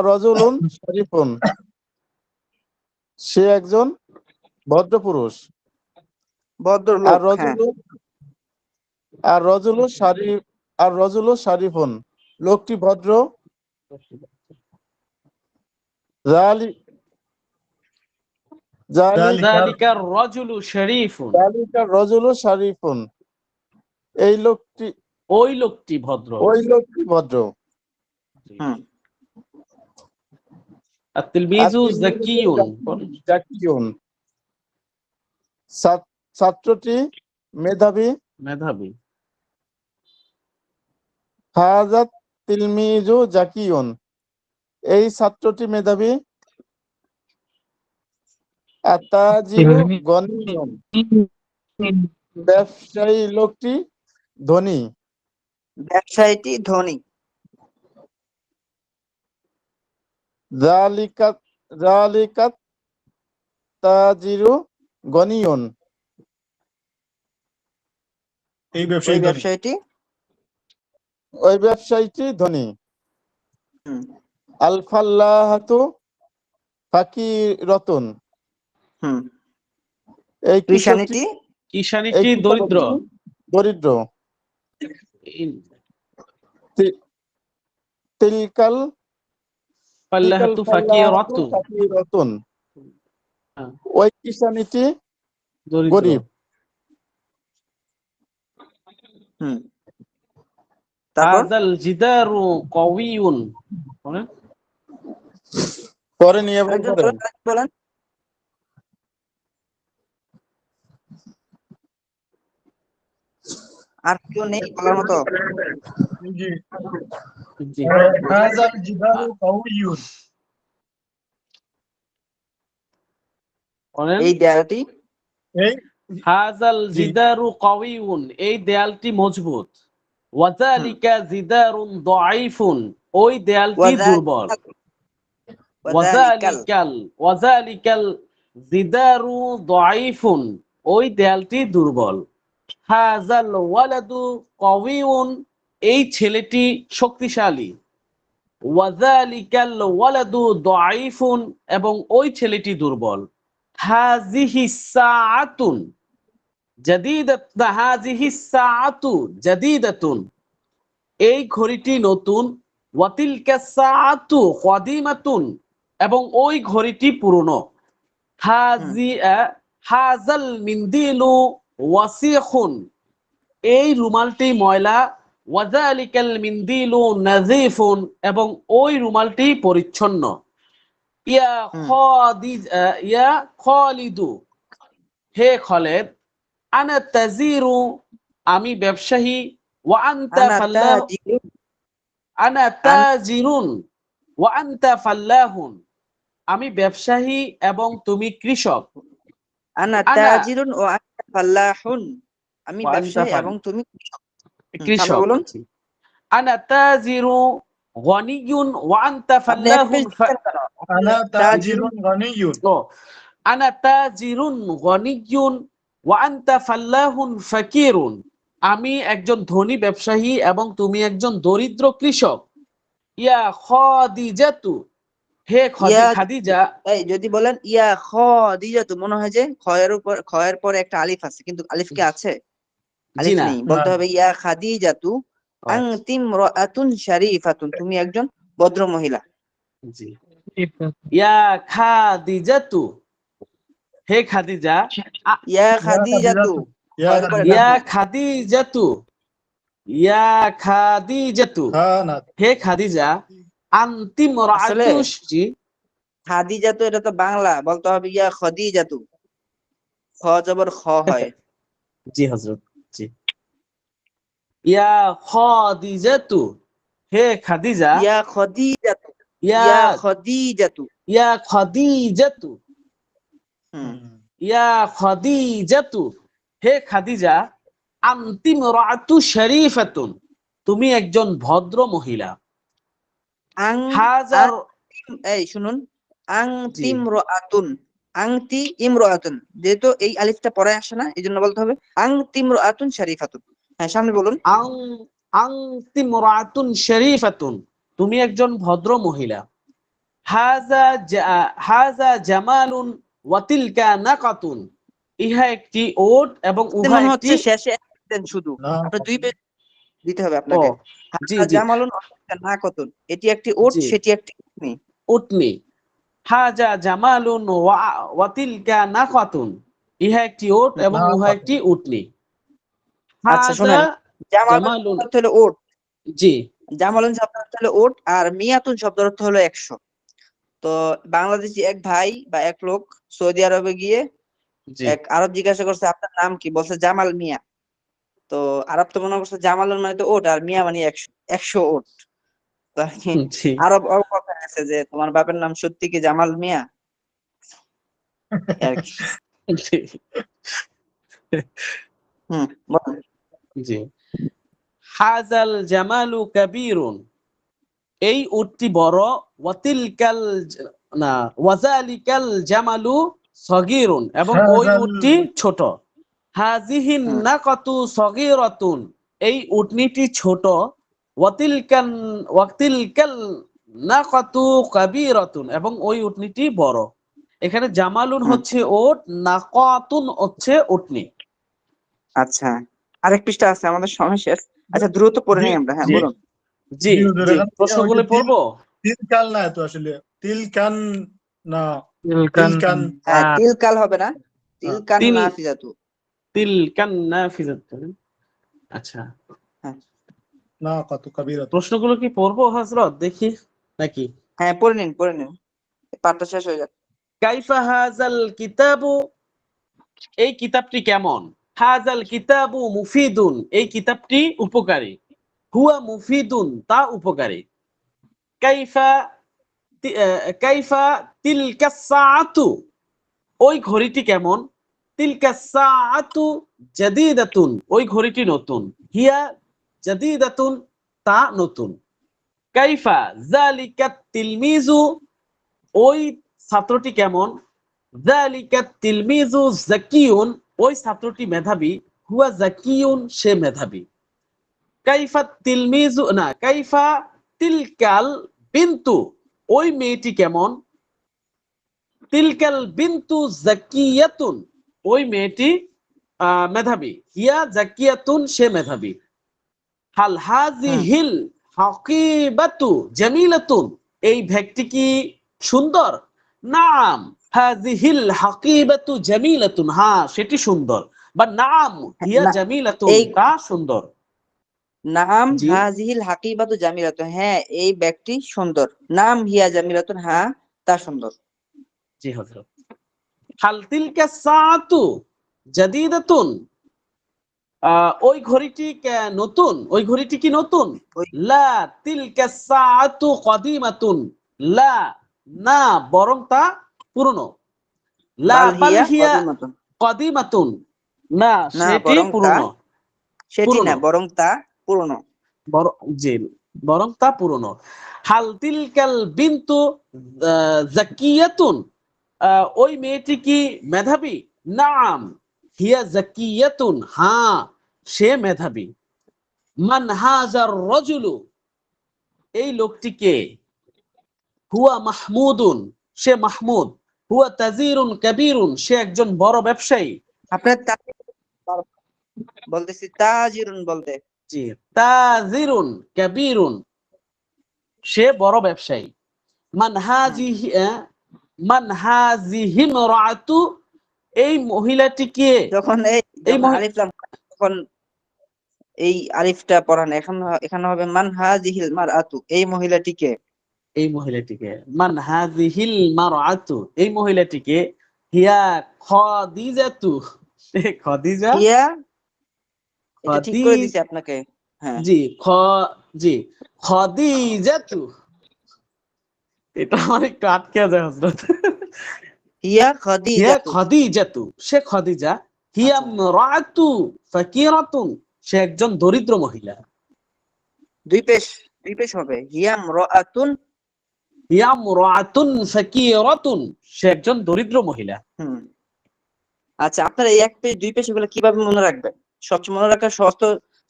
রজুলুন শরীফুন সে একজন ভদ্র পুরুষ, আর ভদ্রলোক, হ্যাঁ। রজুলু আর রজুলু শরীফ আর রজুলু শরীফুন লোকটি ভদ্র, জালি জালি যালিকার রাজুলু শরীফুন জালিকা রজুলু শরীফুন এই লোকটি ওই লোকটি ভদ্র। ওই লোকটি ভদ্র, হুম, আত-তিলমিযু যাকিয়ুন। জাকিয়ুন ছাত্রটি মেধাবী, মেধাবী। হাযাত তিলমিযু জাকিয়ুন এই ছাত্রটি মেধাবী, আত-তাজিরু গনিয়ুন ব্যবসায়ী লোকটি ধনী, ব্যবসায়ীটি ধনী। যালিকাত তাজিরু গনিয়ুন ওই ব্যবসায়ীটি, ওই ব্যবসায়ীটি ধনী, হুম, আল ফাল্লাহাতু ফাকিরাতুন হুম, এই কৃষানীটি, কিষানিটি দরিদ্র। দরিদ্র, তিলকাল ফাল্লাহাতু ফাল্লাহাতু ফাকিরাতু ফাকিরাতুন হ্যাঁ, ওই কিষানীটি দরিদ্র। গরিব, হুম, তারপর হাযাল জিদারু কাওয়িয়ুন। বলেন। পরে নিয়ে বলেন। আরেকজন বলেন। আর কেউ নেই বলার মতো? জি। বলেন। এই দেয়ালটি, হাযাল জিদারু কাওয়িয়ুন এই দেয়ালটি মজবুত। ওয়াযালিকা জিদারুন দাঈফুন ওই দেয়ালটি দুর্বল। ওয়াযালিকাল জিদারু দাঈফুন ওই দেয়ালটি দুর্বল। হাযাল ওয়ালাদু কাওয়িয়ুন এই ছেলেটি শক্তিশালী। ওয়াযালিকাল ওয়ালাদু দাঈফুন এবং ওই ছেলেটি দুর্বল। হাযিহি সাআতুন জাদীদাতুন এই ঘড়িটি নতুন। ওয়াতিলকা সাআতু কাদিমাতুন এবং ওই ঘড়িটি পুরনো। হাযাল মিনদিলু ওয়াসিখুন এই রুমালটি ময়লা। ওয়াযালিকাল মিনদিলু নাযীফুন এবং ওই রুমালটি পরিচ্ছন্ন। ইয়া খালিদু হে খালেদ, আনা তাজিরু আমি ব্যবসায়ী, ওয়া আনতা ফাল্লাহ আনা তাজিরুন ওয়া আনতা ফাল্লাহুন আমি ব্যবসায়ী এবং তুমি কৃষক। আনা আনা তাজিরুন ও আনতা ফাল্লাহুন, আমি ওয়া আনতা ব্যবসায়ী ফাল এবং তুমি কৃষক। সামনে কৃষক। বলুন। জি। আনা তাজিরু গনিয়ুন ওয়া আনতা আপনি এক ফাল্লাহুন পেজ দিচ্ছেন কেন? আনা তাজিরুন তাজিরুন গনিয়ুন। ও আনা তাজিরুন গনিয়ুন ওয়া আনতা ফাল্লাহুন ফাকিরুন, আমি একজন ধনী ব্যবসায়ী এবং তুমি একজন দরিদ্র কৃষক। ইয়া খাদিজাতু, হে ইয়া খাদিজা। এই যদি বলেন ইয়া খাদিজাতু, মনে হয় যে খয়ের পরে একটা আলিফ আছে, কিন্তু আলিফ কি আছে? জি আলিফ না। নেই। বলতে না। হবে ইয়া খাদিজাতু ও আচ্ছা। আনতি ইমরাআতুন শারীফাতুন, তুমি একজন ভদ্র মহিলা। জি। ইয়া খাদিজাতু, হে খাদিজা। আ- ইয়া ইয়া খাদিজাতু, খাদিজাতু। ইয়া খয়ের পরে ইয়া না। খাদিজাতু, ইয়া খাদিজাতু, খানাত। হে খাদিজা। আনতি আসলে মরাতু। জি খাদিজাতু এটা তো বাংলা, বলতে হবে ইয়া খাদিজাতু, খ জবর খ হয়। জি হযরত। জি। ইয়া খাদিজাতু, হে খাদিজা। ইয়া খাদিজাতু, ইয়া ইয়া খাদিজাতু। ইয়া খাদিজাতু, হুম, ইয়া খাদিজাতু, হে খাদিজা। আনতি মরাতু শরীফাতুন, তুমি একজন ভদ্র মহিলা। আং হাজার। এই শুনুন, আং জি। তিমরাআতুন, আংতি ইমরাআতুন, যেহেতু এই আলিফটা পরে আসে না, এই জন্য বলতে হবে আং তিমরাআতুন শরীফাতুন। হ্যাঁ, সামনে বলুন। আং আনতি মরাতুন শরীফাতুন, তুমি একজন ভদ্র মহিলা। হাজা জামালুন ওয়া তিলকা নাকাতুন, ইহা একটি ওট এবং উহা মনে একটি। হচ্ছে শেষে দেন শুধু, না। আপনার 2 পেজ দিতে হবে ও আপনাকে। জি হাজা জি জামালুন না কতুন, এটি একটি ওট, জি। সেটি একটি উটনি। উটনি। হাজা জামালুন ওয়া তিলকা নাকাতুন, ইহা একটি ওট এবং না উহা কত। একটি উটনি। আচ্ছা হাজা শুনেন, জামালুন জামালুন। শব্দ অর্থ হলো ওট, জি জামালুন শব্দ অর্থ হলো ওট, আর মিয়াতুন শব্দ অর্থ হলো 100। তো বাংলাদেশি এক ভাই বা এক লোক সৌদি আরবে গিয়ে জি এক আরব জিজ্ঞাসা করছে আপনার নাম কি, বলছে জামাল মিয়া। তো আরব তো মনে করছে জামালুন মানে তো ওট, আর মিয়া মানে 100 ওট। তো আর কি জি আরব অবাক হয়ে গেছে যে তোমার বাপের নাম সত্যি কি জামাল মিয়া, এই আর কি। জি বলেন। জি। হাজাল জামালু কাবীরুন, এই উটটি বড়। ওয়াতিলকাল না, ওয়াজালিকাল জামালু সগীরুন, এবং ওই হাযাল। উটটি ছোট। হাযিহিন হুম, নাকাতু সগীরাতুন, এই উটনিটি ছোট। ওয়াতিলকাল নাকাতু কাবীরাতুন, এবং ওই উটনিটি বড়। এখানে জামালুন হুম, হচ্ছে ওট, নাকাতুন হচ্ছে উটনি। আচ্ছা, আরেক পৃষ্ঠা আছে, আমাদের সময় শেষ। আচ্ছা দ্রুত পড়ে জি নিই আমরা। হ্যাঁ জি বলুন। জি জি হুজুর, জি, এখানে ওই যে প্রশ্নগুলি পড়বো। তিলকাল না তো আসলে তিলকান না তিলকান তিলকান। হ্যাঁ, না তিলকাল হবে না, হ্যাঁ, তিলকান তিল নাফিজাতু। তিলকান নাফিজাতুন। আচ্ছা, হ্যাঁ, না কত কবিরত। প্রশ্নগুলো কি পড়বো হযরত, দেখি নাকি? হ্যাঁ পড়ে নিন, পড়ে নিন, পাঠটা শেষ হয়ে যাক। কাইফা হাযাল কিতাবু, এই কিতাবটি কেমন? হাযাল কিতাবু মুফিদুন, এই কিতাবটি উপকারী। হুয়া মুফিদুন, তা উপকারী। কাইফা কাইফা তিলকা সাআতু, ওই ঘড়িটি কেমন? তিলকা সাআতু জাদীদাতুন, ওই ঘড়িটি নতুন। হিয়া জাদীদাতুন, তা নতুন। কাইফা যালিকা তিলমিজু, ওই ছাত্রটি কেমন? যালিকা তিলমিজু যাকিয়ুন, ওই ছাত্রটি মেধাবী। হুয়া যাকিয়ুন, সে মেধাবী। কাইফা তিলমিজু না, কাইফা তিলকাল বিন্তু, ওই মেয়েটি কেমন? তিলকাল বিন্তু যাকিয়াতুন, ওই মেয়েটি মেধাবী। হিয়া যাকিয়াতুন, সে মেধাবী। হাল হুম, হাযিহিল হাকিবাতু জামিলাতুন, এই ব্যাগটি কি সুন্দর? নাম হাযিহিল হাকিবাতু জামিলাতুন, হ্যাঁ সেটি সুন্দর। বা নাম হিয়া না জামিলাতুন, এই তা সুন্দর। নাম জি হাজিহিল হাকিবাতু জামিলাতুন, হ্যাঁ এই ব্যক্তি সুন্দর। নাম হিয়া জামিলাতুন, হ্যাঁ তা সুন্দর। জি হযরত। হাল তিলকা সাআতু জাদীদাতুন, ওই ঘড়িটি নতুন, ওই ঘড়িটি কি নতুন? ওই লা তিলকা সাআতু কদিমাতুন, লা না, বরং তা পুরনো। লা বাল বাল হিয়া হিয়া কদিমাতুন। কদিমাতুন, না না, সেটি বরং তা, পুরনো। সেটি না, পুরনো, বরং তা পুরনো। জি, বরং তা পুরনো। হাল তিলকাল বিন্তু জাকিয়াতুন, ওই মেয়েটি কি মেধাবী? নাম হিয়া জাকিয়াতুন, হ্যাঁ সে মেধাবী। মান হাজার রজুলু, এই লোকটিকে। হুয়া মাহমুদুন, সে মাহমুদ। হুয়া তাজিরুন কাবীরুন, সে একজন বড় ব্যবসায়ী। আপনার বলতেছি তাজিরুন বলতে। জি, তাজিরুন কাবীরুন, সে বড় ব্যবসায়ী। মান হাজিহি মান হাজিহি ইমরাআতু, এই মহিলাটি কে? যখন এই আলিফ লাম, তখন এই আলিফটা পড়ান। এখানে হবে মান হাযিহিল মারআতু, এই মহিলাটিকে। এই মহিলাটিকে। মান হাযিহিল মারআতু, এই মহিলাটিকে। হিয়া খাদিজাতু, সে খাদিজা। হিয়া, এটা ঠিক করে খাদিজ দিছি আপনাকে। হ্যাঁ, জি, জি, খাদিজাতু। এটা আমার একটু আটকে যায় হযরত। হিয়া হিয়া খাদিজাতু। খাদিজাতু, সে খাদিজা। হিয়া আচ্ছা, ইমরাআতু ফাকিরাতুন, সে একজন দরিদ্র মহিলা। দুই পেশ হবে। হিয়া ইমরাআতুন। হিয়া ইমরাআতুন ফাকিরাতুন, সে একজন দরিদ্র মহিলা। হুম, আচ্ছা, আপনারা এই এক পেশ দুই পেশ এগুলো কিভাবে মনে রাখবেন? সবচেয়ে মনে রাখার সহজ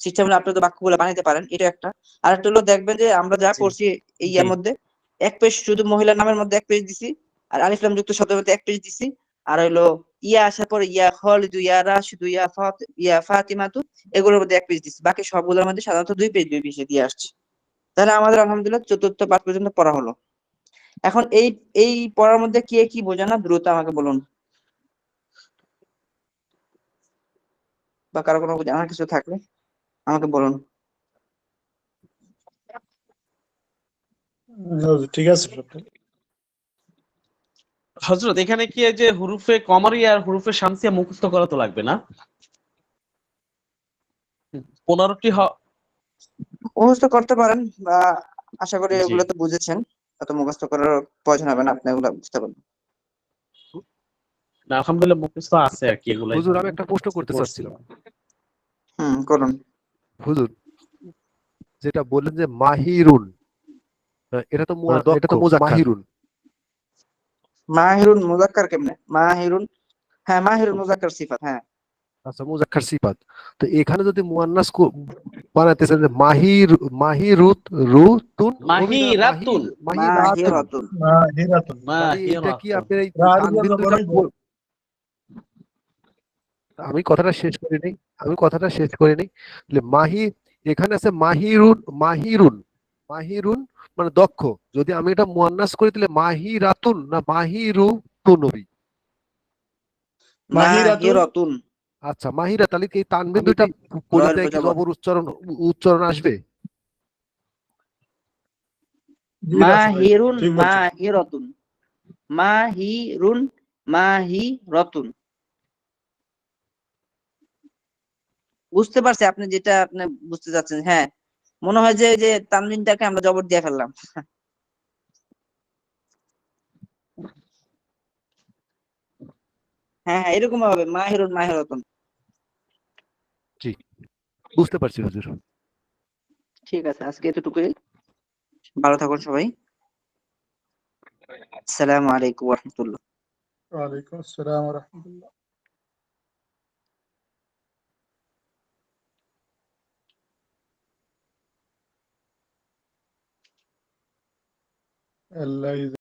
সিস্টেম হলো আপনি তো বাক্যগুলো বানাইতে পারেন, এটা একটা। আর একটা হলো দেখবেন যে আমরা যা জি, করছি এই জি, এর মধ্যে এক পেশ শুধু মহিলার নামের মধ্যে এক পেশ দিছি, আর আলিফ লাম যুক্ত শব্দের মধ্যে এক পেশ দিছি, আর হইলো ইয়া আসার পরে ইয়া খালিদু, ইয়া রাশিদু, ইয়া ফাতিমাতু, এগুলোর মধ্যে এক পেজ দিছি। বাকি সবগুলোর মধ্যে সাধারণত দুই পেজে দিয়ে আসছে। তাহলে আমাদের আলহামদুলিল্লাহ চতুর্থ পাঠ পর্যন্ত পড়া হলো। এখন এই পড়ার মধ্যে কে কি বোঝে না দ্রুত আমাকে বলুন, বা কারো কোনো জানার কিছু থাকলে আমাকে বলুন। ঠিক আছে। হযরত এখানে কি এই যে হুরুফে কমারিয়া আর হুরুফে শামসিয়া মুখস্থ করা তো লাগবে না? 15টি মুখস্থ করতে পারেন, বা আশা করি জি, এগুলো তো বুঝেছেন, এত মুখস্থ করার প্রয়োজন হবে না, আপনি এগুলো বুঝতে পারবেন। না আলহামদুলিল্লাহ মুখস্থ আছে আর কি, এগুলাই হুজুর আমি একটা প্রশ্ন করতে পড়ছি। চাচ্ছিলাম। করুন। হুজুর, যেটা বললেন যে মাহিরুন, এটা তো এটা তো মুজাক্কার। মাহিরুন, মাহিরুন মুজাক্কার কেমনে? মাহিরুন, হ্যাঁ মাহিরুন মুজাক্কার সিফাত, হ্যাঁ। আচ্ছা মুজাক্কার সিফাত। তো এখানে যদি মুয়ান্নাস বানাইতেছেন যে মাহিরুত রুতুন হবে না মাহিরাতুন, মাহিরাতুন, মাহিরাতুন। হিরাতুন। তাহলে এইটা কি মাহিরাতুন। আপনি এই রার উপর তানবিন দুইটা জবর হইবো। আমি কথাটা শেষ করি নাই, আমি কথাটা শেষ করি নাই। তাহলে এখানে আছে মাহিরুন, মাহিরুন মানে দক্ষ। যদি আমি এটা মুয়ান্নাস করি তাহলে মাহিরাতুন না মাহিরুতুন হবে? মাহিরাতুন। মাহিরাতুন, আচ্ছা মাহিরা, তাহলে কি এই তানবিন দুইটা পড়লে রয়ের উপর কি জবর। জবর উচ্চারণ আসবে? জি আছে ভাই, মাহিরুন ঠিক বলছেন। মাহিরাতুন, মাহিরুন মাহিরাতুন। বুঝতে পারছি আপনি যেটা আপনি বুঝতে চাচ্ছেন, হ্যাঁ। মনে হয় যে তানবিনটাকে আমরা জবর দিয়ে ফেললাম। হ্যাঁ হ্যাঁ, এরকম হবে মাহিরুন মাহিরাতুন। জি, বুঝতে পারছি হুজুর। ঠিক আছে, আজকে এতটুকুই। ভালো থাকুন সবাই। আসসালামু আলাইকুম ওয়া রাহমাতুল্লাহ। ওয়ালাইকুম আসসালাম ওয়া রাহমাতুল্লাহ। আল্লাহ